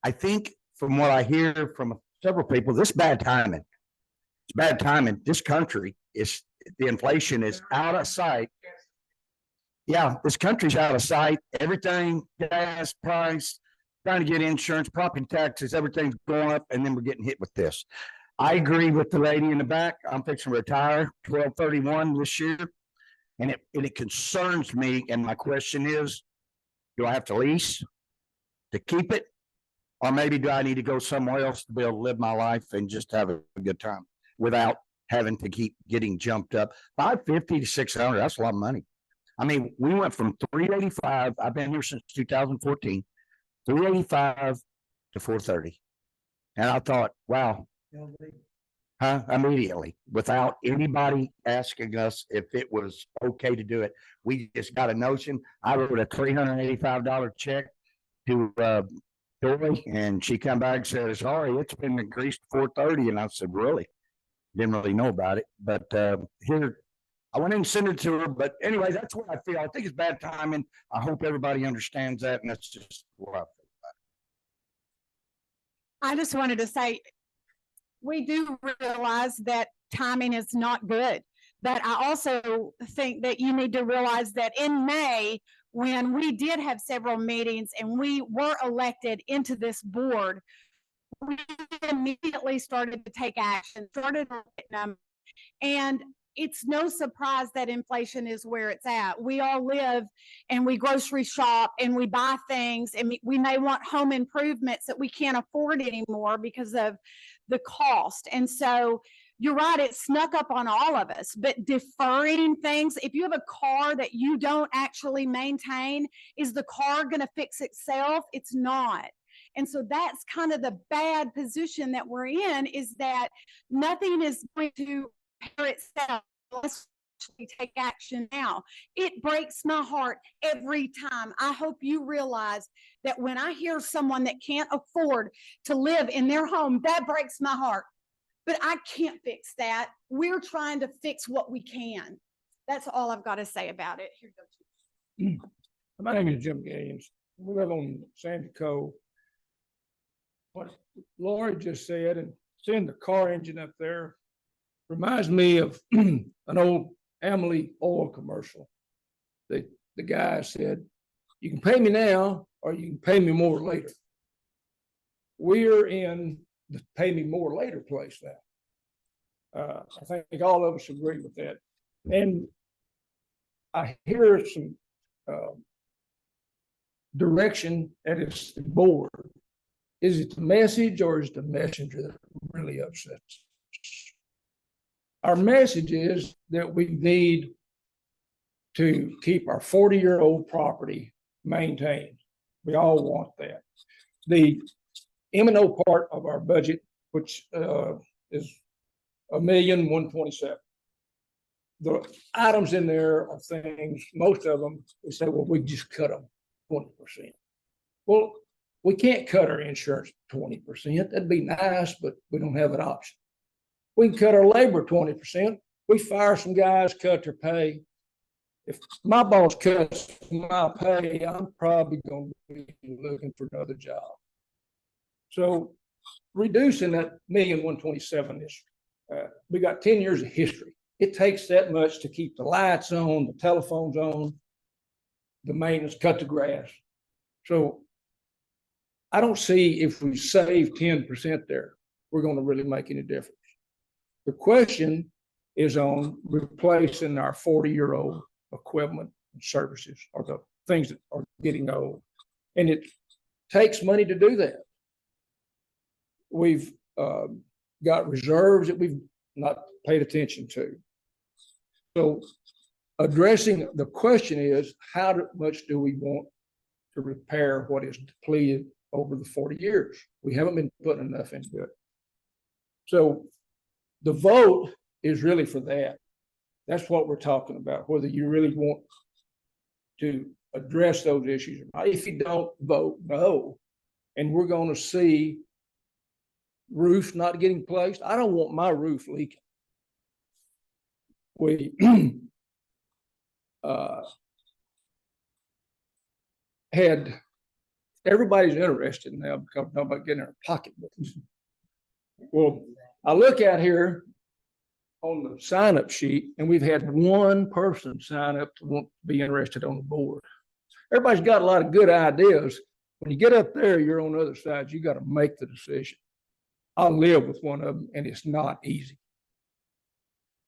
I think from what I hear from several people, this is bad timing. It's bad timing. This country the inflation is out of sight. Yeah, this country's out of sight. Everything, gas price, trying to get insurance, property taxes, everything's going up, and then we're getting hit with this. I agree with the lady in the back. I'm fixing to retire 12/31 this year. And it concerns me. And my question is, do I have to lease to keep it? Or maybe do I need to go somewhere else to be able to live my life and just have a good time without having to keep getting jumped up? $550 to $600, that's a lot of money. I mean, we went from $385, I've been here since 2014, $385 to $430. And I thought, wow. Immediately, without anybody asking us if it was okay to do it. We just got a notion. I wrote a $385 check to Dory, and she come back and said, sorry, it's been increased to $430. And I said, really? Didn't really know about it. But here, I went in and sent it to her. But anyway, that's what I feel. I think it's bad timing. I hope everybody understands that. And that's just what I feel about it. I just wanted to say, we do realize that timing is not good, but I also think that you need to realize that in May, when we did have several meetings and we were elected into this board, we immediately started to take action, and it's no surprise that inflation is where it's at. We all live and we grocery shop and we buy things, and we may want home improvements that we can't afford anymore because of the cost. And so you're right, it snuck up on all of us, but deferring things, if you have a car that you don't actually maintain, is the car going to fix itself? It's not. And so that's kind of the bad position that we're in, is that nothing is going to repair itself unless we take action now. It breaks my heart every time. I hope you realize that when I hear someone that can't afford to live in their home, that breaks my heart. But I can't fix that. We're trying to fix what we can. That's all I've got to say about it. Here you go. My name is Jim Gaines. We live on Sandy Cove. What Lori just said, and seeing the car engine up there reminds me of an old Amalie oil commercial. The guy said, you can pay me now or you can pay me more later. We're in the pay me more later place now. I think all of us agree with that. And I hear some direction at its board Is it the message or is it the messenger that really upsets us? Our message is that we need to keep our 40-year-old property maintained. We all want that. The M&O part of our budget, which is $1,127,000. The items in there are things, most of them, we say, well, we just cut them 20%. Well, we can't cut our insurance 20%. That'd be nice, but we don't have an option. We can cut our labor 20%. We fire some guys, cut their pay. If my boss cuts my pay, I'm probably going to be looking for another job. So reducing that $1,127,000 is, we got 10 years of history. It takes that much to keep the lights on, the telephones on, the maintenance, cut the grass. So I don't see if we save 10% there, we're going to really make any difference. The question is on replacing our 40-year-old equipment and services, or the things that are getting old. And it takes money to do that. We've got reserves that we've not paid attention to. So addressing the question is, how much do we want to repair what is depleted over the 40 years? We haven't been putting enough into it. So the vote is really for that. That's what we're talking about, whether you really want to address those issues or not. If you don't, vote no. And we're going to see roofs not getting placed. I don't want my roof leaking. We had, everybody's interested now because nobody getting their pocketbooks. Well, I look at here on the sign-up sheet, and we've had one person sign up to want to be interested on the board. Everybody's got a lot of good ideas. When you get up there, you're on the other side. You got to make the decision. I live with one of them, and it's not easy.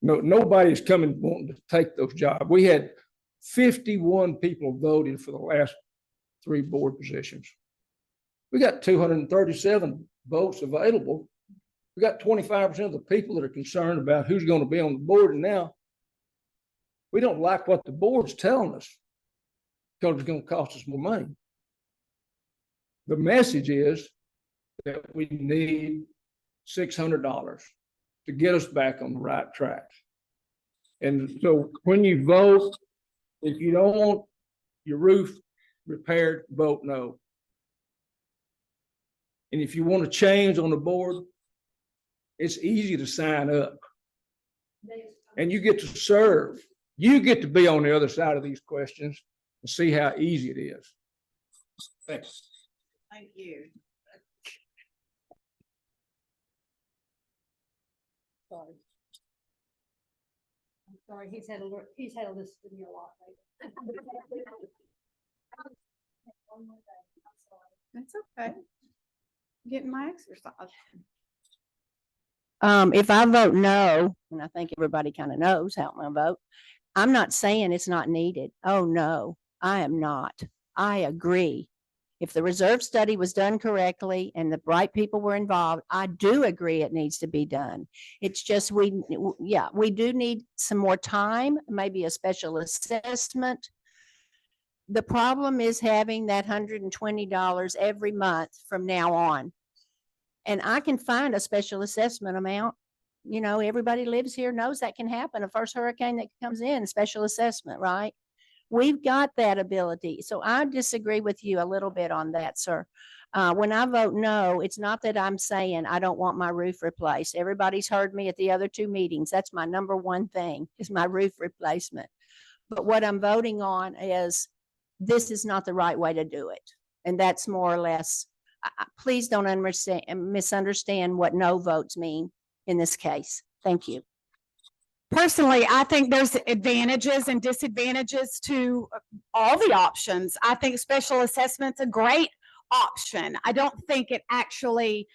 No, nobody's coming wanting to take those jobs. We had 51 people voted for the last 3 board positions. We got 237 votes available. We got 25% of the people that are concerned about who's going to be on the board. And now we don't like what the board's telling us because it's going to cost us more money. The message is that we need $600 to get us back on the right track. And so when you vote, if you don't want your roof repaired, vote no. And if you want to change on the board, it's easy to sign up. And you get to serve. You get to be on the other side of these questions and see how easy it is. Thanks. Thank you. Sorry. I'm sorry, he's had to listen to me a lot lately. That's okay. Getting my exercise. If I vote no, and I think everybody kind of knows how I'm gonna vote, I'm not saying it's not needed. Oh, no, I am not. I agree. If the reserve study was done correctly and the right people were involved, I do agree it needs to be done. It's just we do need some more time, maybe a special assessment. The problem is having that $120 every month from now on. And I can find a special assessment amount. You know, everybody lives here knows that can happen. The first hurricane that comes in, special assessment, right? We've got that ability. So I disagree with you a little bit on that, sir. When I vote no, it's not that I'm saying I don't want my roof replaced. Everybody's heard me at the other 2 meetings. That's my number one thing is my roof replacement. But what I'm voting on is this is not the right way to do it. And that's more or less, please don't misunderstand what no votes mean in this case. Thank you. Personally, I think there's advantages and disadvantages to all the options. I think special assessment's a great option. I don't think it actually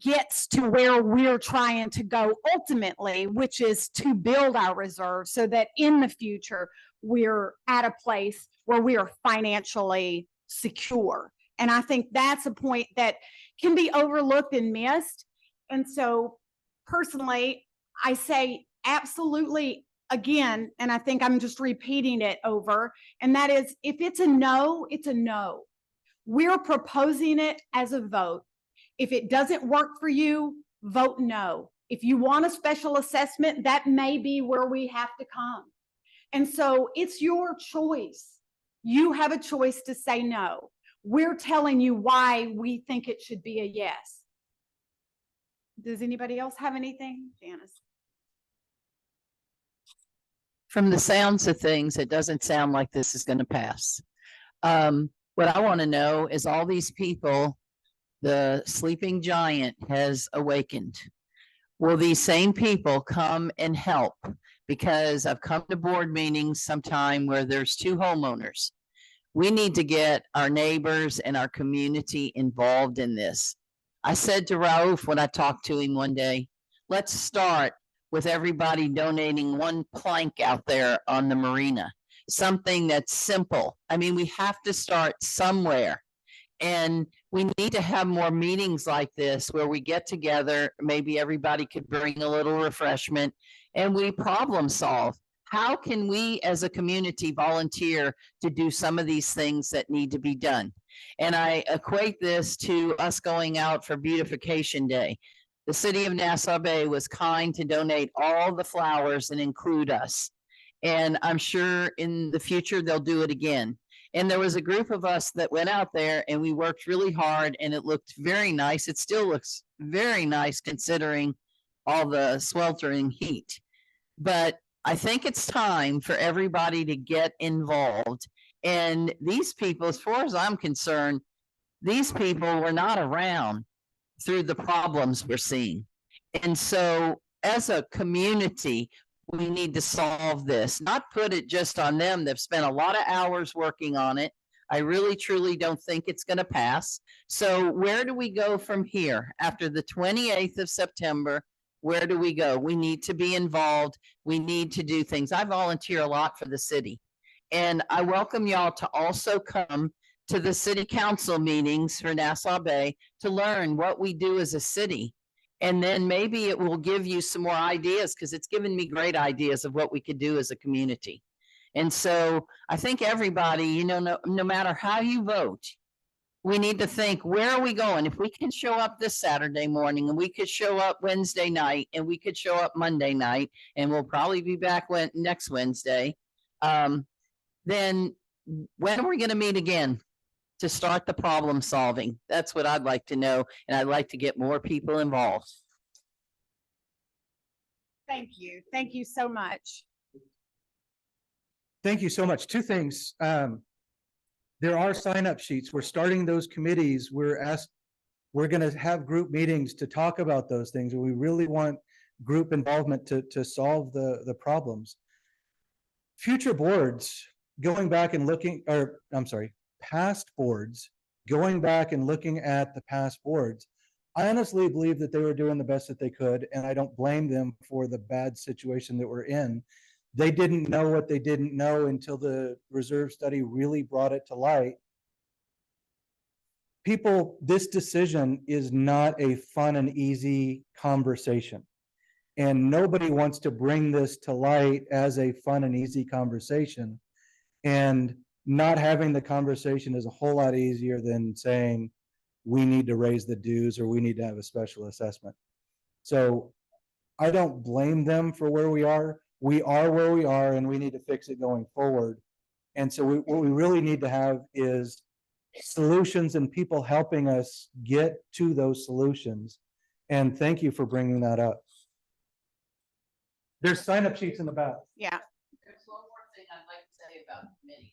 gets to where we're trying to go ultimately, which is to build our reserves so that in the future, we're at a place where we are financially secure. And I think that's a point that can be overlooked and missed. And so personally, I say absolutely again, and I think I'm just repeating it over, and that is, if it's a no, it's a no. We're proposing it as a vote. If it doesn't work for you, vote no. If you want a special assessment, that may be where we have to come. And so it's your choice. You have a choice to say no. We're telling you why we think it should be a yes. Does anybody else have anything? Janice? From the sounds of things, it doesn't sound like this is going to pass. What I want to know is all these people, the sleeping giant has awakened. Will these same people come and help? Because I've come to board meetings sometime where there's 2 homeowners. We need to get our neighbors and our community involved in this. I said to Raouf when I talked to him one day, let's start with everybody donating 1 plank out there on the marina. Something that's simple. I mean, we have to start somewhere. And we need to have more meetings like this where we get together, maybe everybody could bring a little refreshment and we problem solve. How can we as a community volunteer to do some of these things that need to be done? And I equate this to us going out for Beautification Day. The city of Nassau Bay was kind to donate all the flowers and include us. And I'm sure in the future, they'll do it again. And there was a group of us that went out there and we worked really hard and it looked very nice. It still looks very nice considering all the sweltering heat. But I think it's time for everybody to get involved. And these people, as far as I'm concerned, these people were not around through the problems we're seeing. And so as a community, we need to solve this, not put it just on them. They've spent a lot of hours working on it. I really, truly don't think it's going to pass. So where do we go from here? After the 28th of September, where do we go? We need to be involved. We need to do things. I volunteer a lot for the city. And I welcome y'all to also come to the city council meetings for Nassau Bay to learn what we do as a city. And then maybe it will give you some more ideas because it's given me great ideas of what we could do as a community. And so I think everybody, you know, no matter how you vote, we need to think, where are we going? If we can show up this Saturday morning and we could show up Wednesday night and we could show up Monday night and we'll probably be back next Wednesday, then when are we going to meet again to start the problem solving? That's what I'd like to know. And I'd like to get more people involved. Thank you. Thank you so much. Thank you so much. 2 things. There are sign-up sheets. We're starting those committees. We're going to have group meetings to talk about those things. And we really want group involvement to solve the problems. Future boards, going back and looking, or I'm sorry, past boards, going back and looking at the past boards, I honestly believe that they were doing the best that they could, and I don't blame them for the bad situation that we're in. They didn't know what they didn't know until the reserve study really brought it to light. People, this decision is not a fun and easy conversation. And nobody wants to bring this to light as a fun and easy conversation. And not having the conversation is a whole lot easier than saying, we need to raise the dues or we need to have a special assessment. So I don't blame them for where we are. We are where we are and we need to fix it going forward. And so what we really need to have is solutions and people helping us get to those solutions. And thank you for bringing that up. There's sign-up sheets in the back. Yeah. There's one more thing I'd like to say about committees.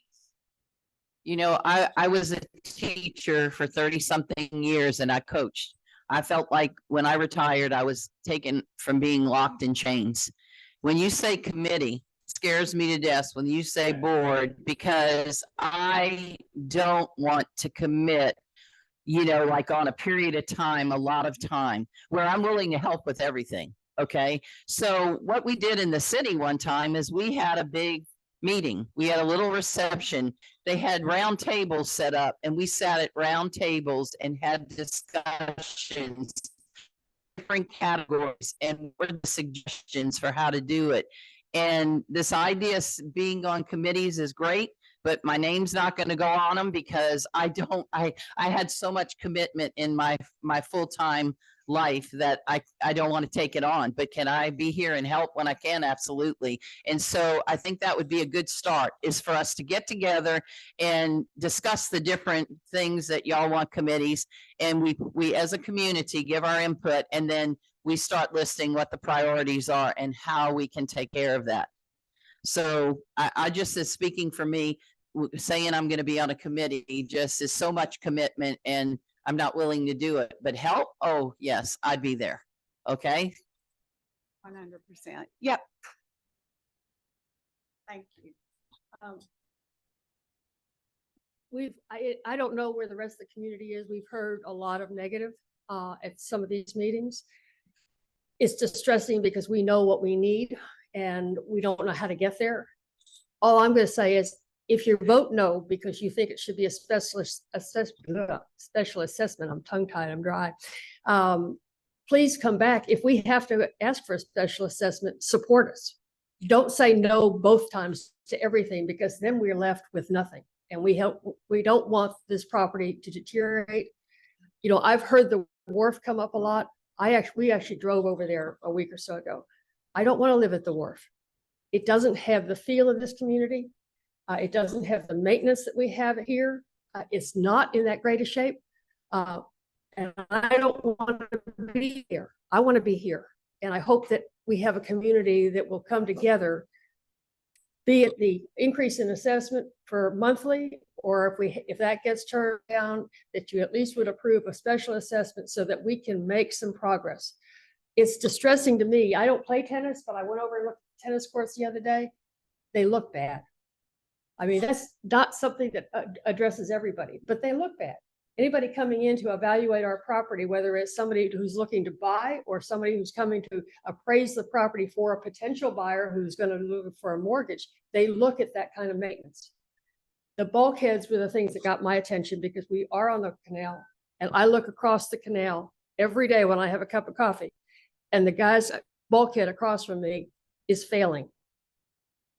You know, I was a teacher for 30-something years and I coached. I felt like when I retired, I was taken from being locked in chains. When you say committee, it scares me to death when you say board, because I don't want to commit, you know, like on a period of time, a lot of time, where I'm willing to help with everything. Okay. So what we did in the city one time is we had a big meeting. We had a little reception. They had round tables set up and we sat at round tables and had discussions, different categories, and what are the suggestions for how to do it. And this idea of being on committees is great, but my name's not going to go on them because I had so much commitment in my full-time life that I don't want to take it on, but can I be here and help when I can? Absolutely. And so I think that would be a good start, is for us to get together and discuss the different things that y'all want committees. And we as a community give our input, and then we start listing what the priorities are and how we can take care of that. So I just, as speaking for me, saying I'm going to be on a committee just is so much commitment, and I'm not willing to do it, but help. Oh yes, I'd be there. Okay. 100%. Yep. Thank you. I don't know where the rest of the community is. We've heard a lot of negative at some of these meetings. It's distressing because we know what we need and we don't know how to get there. All I'm going to say is, if you vote no because you think it should be a special assessment, I'm tongue-tied, I'm dry, please come back. If we have to ask for a special assessment, support us. Don't say no both times to everything, because then we're left with nothing. And we don't want this property to deteriorate. You know, I've heard the wharf come up a lot. We actually drove over there a week or so ago. I don't want to live at the wharf. It doesn't have the feel of this community. It doesn't have the maintenance that we have here. It's not in that great a shape. And I don't want to be here. I want to be here. And I hope that we have a community that will come together, be it the increase in assessment for monthly, or if that gets turned down, that you at least would approve a special assessment so that we can make some progress. It's distressing to me. I don't play tennis, but I went over and looked at tennis courts the other day. They look bad. I mean, that's not something that addresses everybody, but they look bad. Anybody coming in to evaluate our property, whether it's somebody who's looking to buy or somebody who's coming to appraise the property for a potential buyer who's going to look for a mortgage, they look at that kind of maintenance. The bulkheads were the things that got my attention, because we are on the canal, and I look across the canal every day when I have a cup of coffee, and the guy's bulkhead across from me is failing.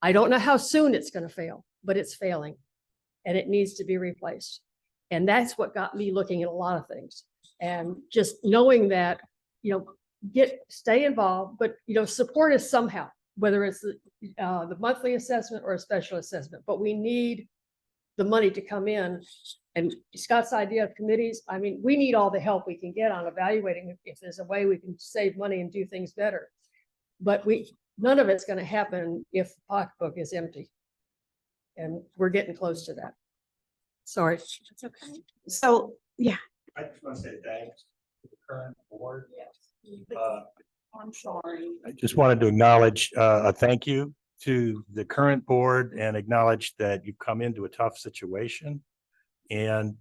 I don't know how soon it's going to fail, but it's failing and it needs to be replaced. And that's what got me looking at a lot of things. And just knowing that, you know, stay involved, but, you know, support us somehow, whether it's the monthly assessment or a special assessment, but we need the money to come in. And Scott's idea of committees, I mean, we need all the help we can get on evaluating if there's a way we can save money and do things better. But none of it's going to happen if the pocketbook is empty. And we're getting close to that. Sorry. That's okay. So, yeah. I just want to say thanks to the current board. I'm sorry. I just wanted to acknowledge a thank you to the current board and acknowledge that you've come into a tough situation and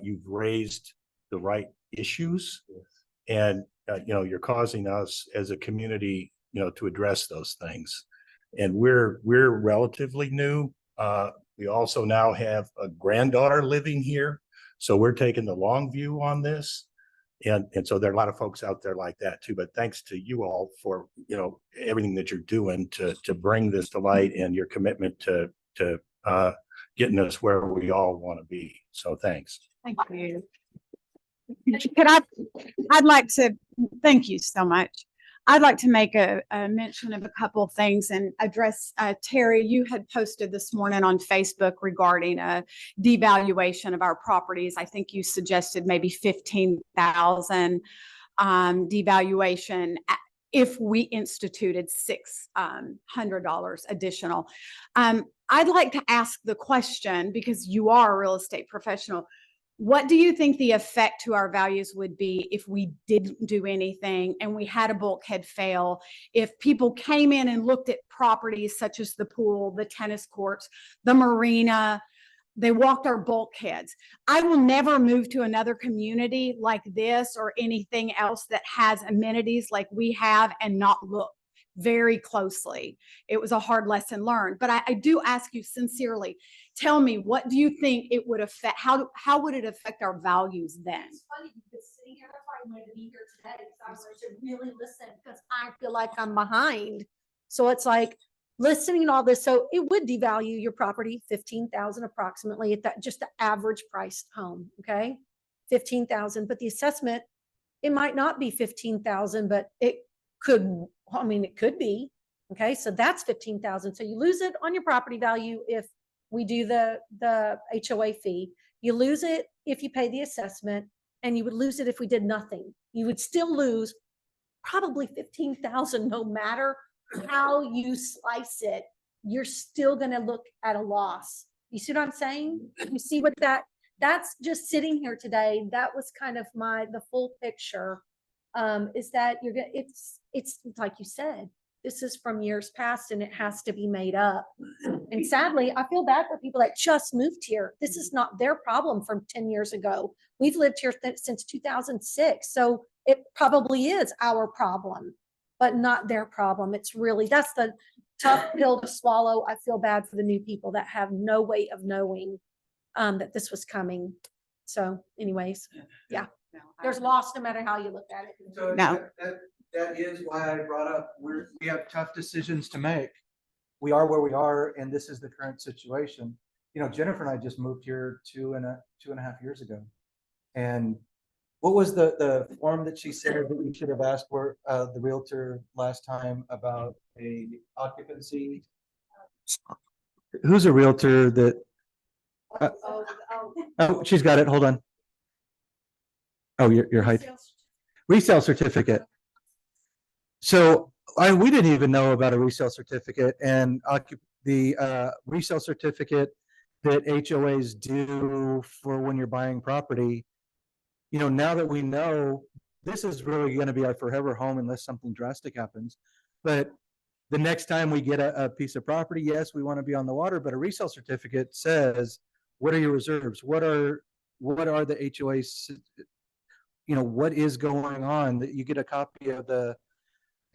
you've raised the right issues. And, you know, you're causing us as a community, you know, to address those things. And we're relatively new. We also now have a granddaughter living here. So we're taking the long view on this. And so there are a lot of folks out there like that too, but thanks to you all for, you know, everything that you're doing to bring this to light and your commitment to getting us where we all want to be. So thanks. Thank you. I'd like to thank you so much. I'd like to make a mention of a couple of things and address, Terry, you had posted this morning on Facebook regarding a devaluation of our properties. I think you suggested maybe 15,000 devaluation if we instituted $600 additional. I'd like to ask the question, because you are a real estate professional, what do you think the effect to our values would be if we didn't do anything and we had a bulkhead fail? If people came in and looked at properties such as the pool, the tennis courts, the marina, they walked our bulkheads. I will never move to another community like this or anything else that has amenities like we have and not look, very closely. It was a hard lesson learned, but I do ask you sincerely, tell me, what do you think it would affect? How would it affect our values then? It's funny, you've been sitting here, that's why I wanted to be here today, because I wanted to really listen, because I feel like I'm behind. So it's like listening to all this, so it would devalue your property, 15,000 approximately at that, just the average priced home, okay? 15,000, but the assessment, it might not be 15,000, but it could, I mean, it could be, okay? So that's 15,000. So you lose it on your property value if we do the HOA fee. You lose it if you pay the assessment, and you would lose it if we did nothing. You would still lose probably 15,000 no matter how you slice it. You're still going to look at a loss. You see what I'm saying? You see what that's just sitting here today. That was kind of the full picture, is that you're going to, it's like you said, this is from years past and it has to be made up. And sadly, I feel bad for people that just moved here. This is not their problem from 10 years ago. We've lived here since 2006. So it probably is our problem, but not their problem. It's really, that's the tough pill to swallow. I feel bad for the new people that have no way of knowing that this was coming. So anyways, yeah, there's loss no matter how you look at it. So No. that is why I brought up, we have tough decisions to make. We are where we are, and this is the current situation. You know, Jennifer and I just moved here two and a half years ago. And what was the form that she said that we should have asked for the realtor last time about a occupancy? Who's a realtor that? Oh, she's got it. Hold on. Oh, your height. Resale certificate. So we didn't even know about a resale certificate, and the resale certificate that HOAs do for when you're buying property. You know, now that we know, this is really going to be our forever home unless something drastic happens. But the next time we get a piece of property, yes, we want to be on the water, but a resale certificate says, what are your reserves? What are the HOAs, you know, what is going on? That you get a copy of the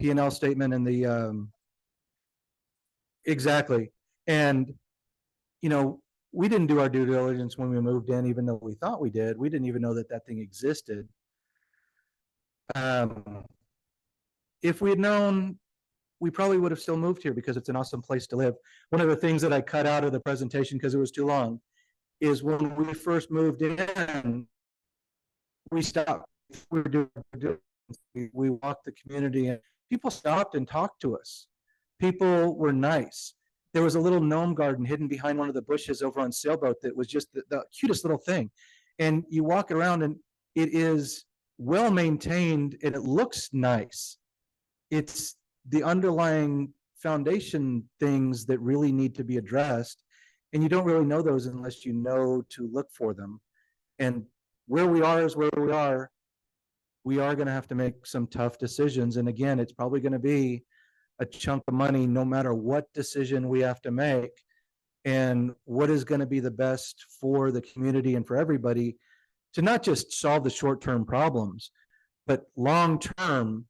P&L statement and the exactly. And you know, we didn't do our due diligence when we moved in, even though we thought we did. We didn't even know that thing existed. If we had known, we probably would have still moved here because it's an awesome place to live. One of the things that I cut out of the presentation because it was too long is when we first moved in, we stopped. We walked the community and people stopped and talked to us. People were nice. There was a little gnome garden hidden behind one of the bushes over on Sailboat that was just the cutest little thing. And you walk around and it is well maintained and it looks nice. It's the underlying foundation things that really need to be addressed. And you don't really know those unless you know to look for them. And where we are is where we are. We are going to have to make some tough decisions. And again, it's probably going to be a chunk of money no matter what decision we have to make and what is going to be the best for the community and for everybody to not just solve the short-term problems, but long-term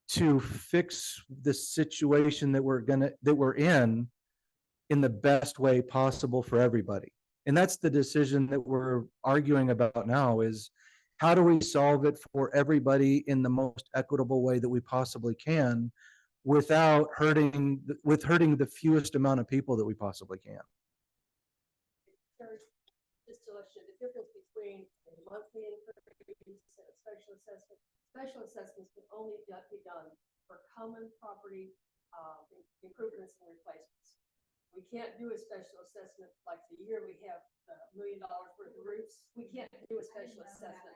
to fix the situation that we're in the best way possible for everybody. And that's the decision that we're arguing about now is how do we solve it for everybody in the most equitable way that we possibly can without hurting the fewest amount of people that we possibly can. Just to let you know, the difference between a monthly increase and a special assessment. Special assessments can only be done for common property improvements and replacements. We can't do a special assessment like the year we have $1 million worth of roofs. We can't do a special assessment.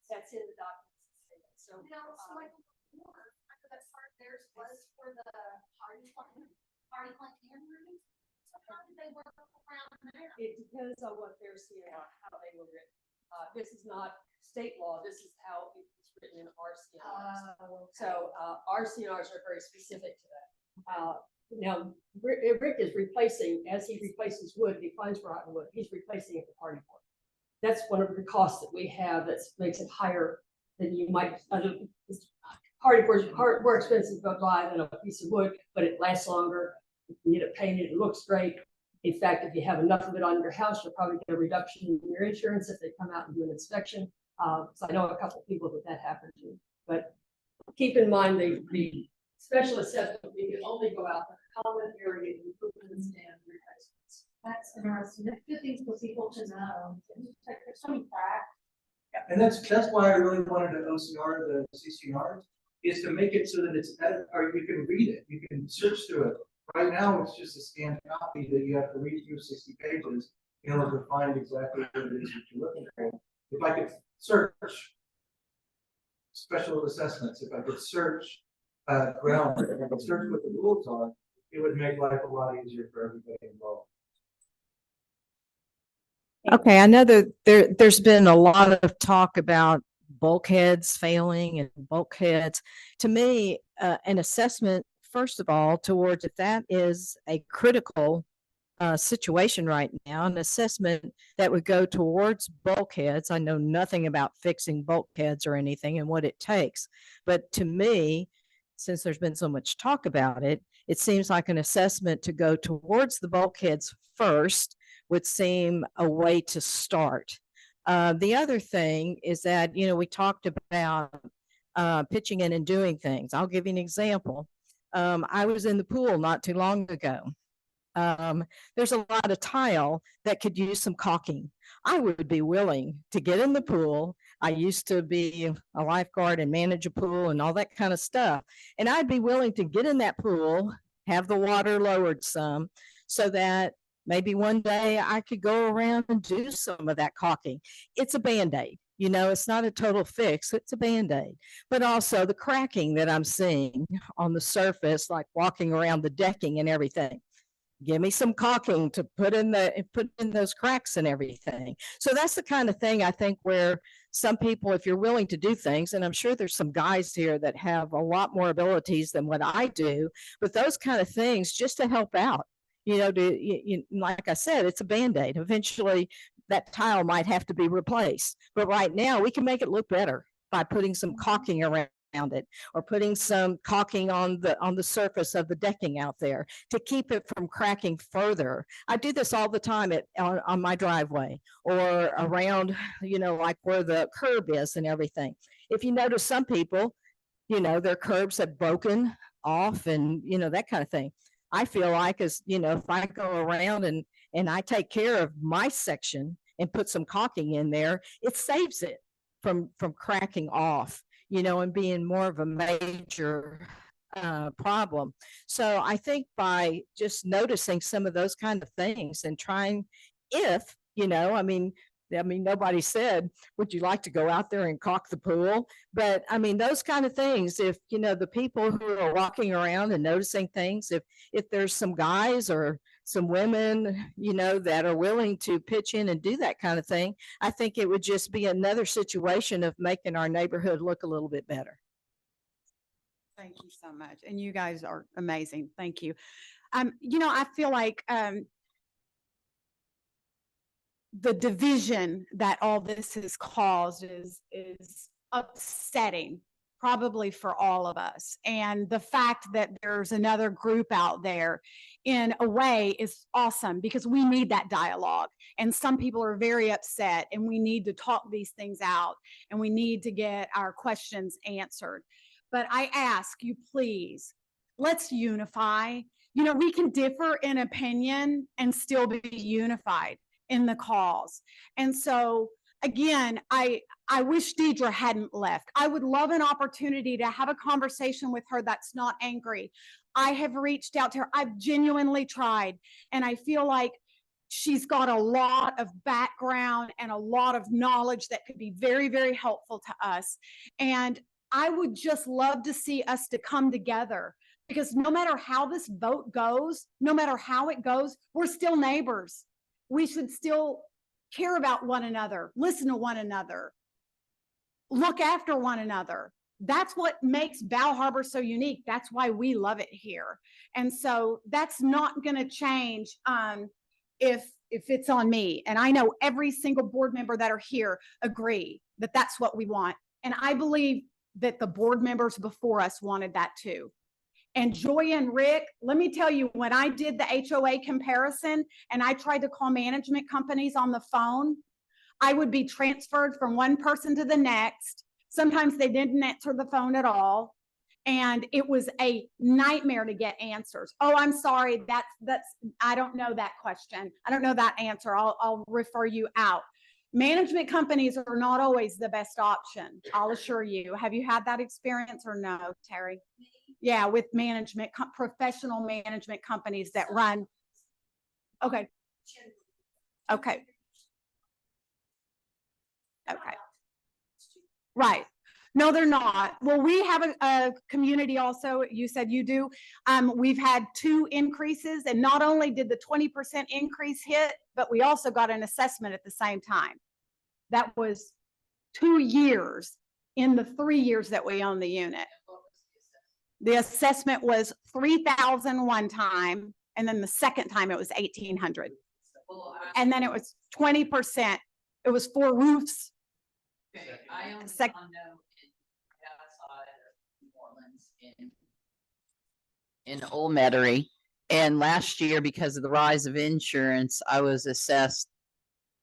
That's in the documents. So like before, I know that part of theirs was for the party plan and room. So how did they work around there? it depends on what they're seeing or how they were written. This is not state law. This is how it's written in RCNRs. So RCNRs are very specific to that. Now, Rick is replacing, as he replaces wood, he finds rotten wood, he's replacing it with hardy board. That's one of the costs that we have that makes it higher than you might, more expensive to buy than a piece of wood, but it lasts longer. You can get it painted, it looks great. In fact, if you have enough of it on your house, you'll probably get a reduction in your insurance if they come out and do an inspection. So I know a couple of people that happened to, but keep in mind the special assessment, we can only go out the common area improvements and replacements. That's interesting. That's good things for people to know. There's so many facts. And that's why I really wanted to OCR the CCR, is to make it so that it's or you can read it, you can search through it. Right now, it's just a scanned copy that you have to read through 60 pages in order to find exactly what it is that you're looking for. If I could search special assessments, if I could search ground, if I could search what the rules are, it would make life a lot easier for everybody involved. Okay, I know that there's been a lot of talk about bulkheads failing and bulkheads. To me, an assessment, first of all, towards if that is a critical situation right now, an assessment that would go towards bulkheads. I know nothing about fixing bulkheads or anything and what it takes, but to me, since there's been so much talk about it, it seems like an assessment to go towards the bulkheads first would seem a way to start. The other thing is that, you know, we talked about pitching in and doing things. I'll give you an example. I was in the pool not too long ago. There's a lot of tile that could use some caulking. I would be willing to get in the pool. I used to be a lifeguard and manage a pool and all that kind of stuff. And I'd be willing to get in that pool, have the water lowered some, so that maybe one day I could go around and do some of that caulking. It's a Band-Aid. You know, it's not a total fix, it's a Band-Aid. But also the cracking that I'm seeing on the surface, like walking around the decking and everything. Give me some caulking to put in those cracks and everything. So that's the kind of thing I think where some people, if you're willing to do things, and I'm sure there's some guys here that have a lot more abilities than what I do, but those kind of things just to help out, you know, like I said, it's a Band-Aid. Eventually that tile might have to be replaced, but right now we can make it look better by putting some caulking around it, or putting some caulking on the surface of the decking out there to keep it from cracking further. I do this all the time on my driveway or around, you know, like where the curb is and everything. If you notice, some people, you know, their curbs have broken off and, you know, that kind of thing. I feel like, as you know, if I go around and I take care of my section and put some caulking in there, it saves it from cracking off, you know, and being more of a major problem. So I think by just noticing some of those kind of things and trying, if, you know, I mean, nobody said, would you like to go out there and caulk the pool? But I mean, those kind of things, if, you know, the people who are walking around and noticing things, if there's some guys or some women, you know, that are willing to pitch in and do that kind of thing, I think it would just be another situation of making our neighborhood look a little bit better. Thank you so much. And you guys are amazing. Thank you. You know, I feel like the division that all this has caused is upsetting, probably for all of us. And the fact that there's another group out there, in a way, is awesome, because we need that dialogue. And some people are very upset, and we need to talk these things out, and we need to get our questions answered. But I ask you, please, let's unify. You know, we can differ in opinion and still be unified in the cause. And so again, I wish Deidre hadn't left. I would love an opportunity to have a conversation with her that's not angry. I have reached out to her. I've genuinely tried, and I feel like she's got a lot of background and a lot of knowledge that could be very, very helpful to us. And I would just love to see us to come together, because no matter how this vote goes, no matter how it goes, we're still neighbors. We should still care about one another, listen to one another, look after one another. That's what makes Bal Harbour so unique. That's why we love it here. And so that's not going to change if it's on me. And I know every single board member that are here agree that that's what we want. And I believe that the board members before us wanted that too. And Joy and Rick, let me tell you, when I did the HOA comparison and I tried to call management companies on the phone, I would be transferred from one person to the next. Sometimes they didn't answer the phone at all. And it was a nightmare to get answers. Oh, I'm sorry, I don't know that question. I don't know that answer. I'll refer you out. Management companies are not always the best option, I'll assure you. Have you had that experience or no, Terry? Yeah, with management, professional management companies that run. Okay. Okay. Okay. Right. No, they're not. Well, we have a community also. You said you do. We've had 2 increases, and not only did the 20% increase hit, but we also got an assessment at the same time. That was 2 years in the 3 years that we own the unit. The assessment was $3,000 one time, and then the second time it was $1,800. And then it was 20%. It was 4 roofs. I own a Sec- condo outside of New Orleans in Old Metairie. And last year, because of the rise of insurance, I was assessed,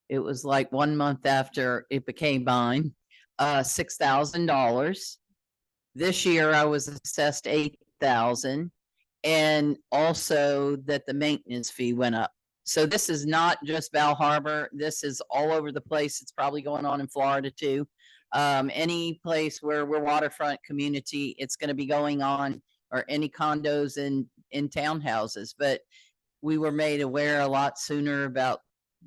it was like 1 month after it became mine, $6,000. This year I was assessed $8,000, and also that the maintenance fee went up. So this is not just Val Harbor. This is all over the place. It's probably going on in Florida too. Any place where we're waterfront community, it's going to be going on, or any condos in townhouses. But we were made aware a lot sooner about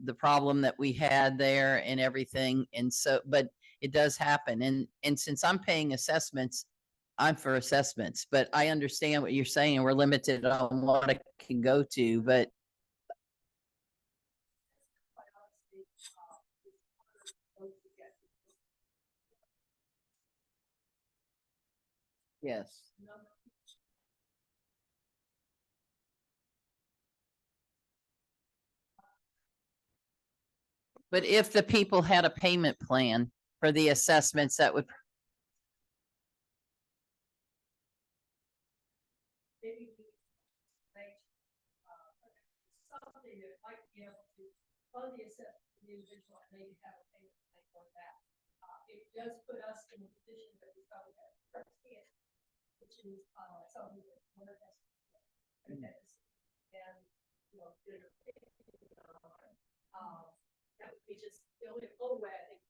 the problem that we had there and everything. And so, but it does happen. And since I'm paying assessments, I'm for assessments, but I understand what you're saying. We're limited on what it can go to, but yes. But if the people had a payment plan for the assessments, that would. Something that might be able to fund the assessment of the individual and maybe have a payment plan for that. It does put us in a position that we probably have to understand, which is something that one of us and you know, that would be just the only way I think.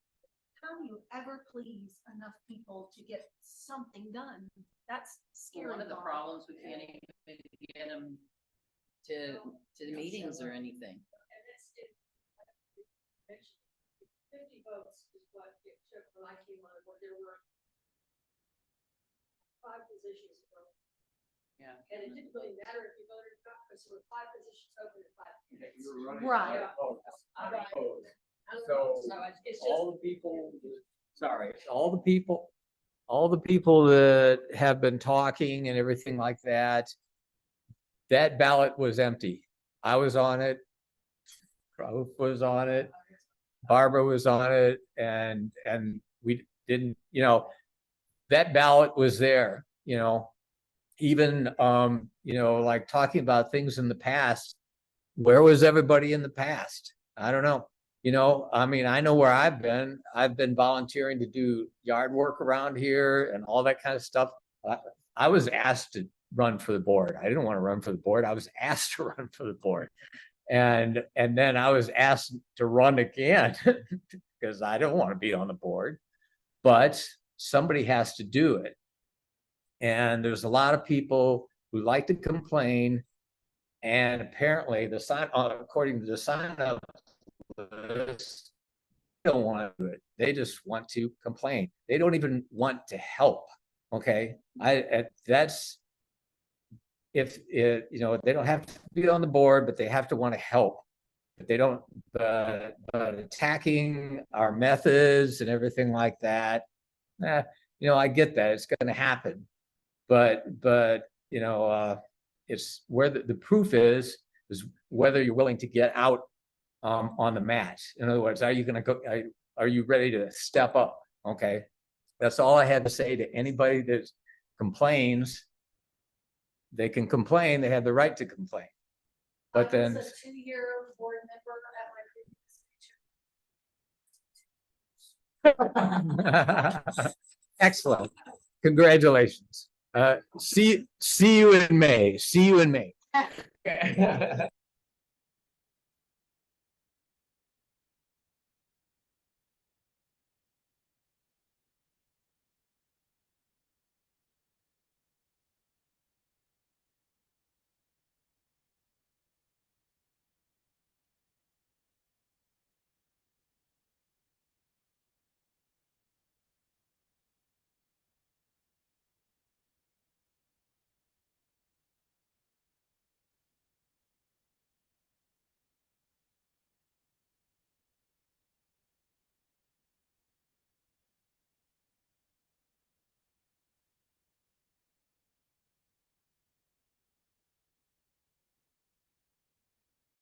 How do you ever please enough people to get something done? That's scary. One of the problems, we can't even get them to the meetings or anything. And that's it. 50 votes is what it took when I came on, where there were 5 positions. Yeah. And it didn't really matter if you voted or not, because there were 5 positions open at 5 candidates. Right. So it's all the people, all the people that have been talking and everything like that, that ballot was empty. I was on it. Rauf was on it. Barbara was on it, and we didn't, you know, that ballot was there, you know, even, you know, like talking about things in the past. Where was everybody in the past? I don't know. You know, I mean, I know where I've been volunteering to do yard work around here and all that kind of stuff. I was asked to run for the board. I didn't want to run for the board. I was asked to run for the board. And then I was asked to run again because I don't want to be on the board, but somebody has to do it. And there's a lot of people who like to complain. And apparently according to the sign up, they don't want to do it. They just want to complain. They don't even want to help. Okay. That's, if it, you know, they don't have to be on the board, but they have to want to help. But they don't, but attacking our methods and everything like that. You know, I get that it's going to happen, but you know, it's where the proof is whether you're willing to get out on the mat. In other words, are you going to go? Are you ready to step up? Okay. That's all I had to say to anybody that complains. They can complain, they have the right to complain. But then, I was a 2-year board member at my previous. excellent. Congratulations. See you in May. See you in May.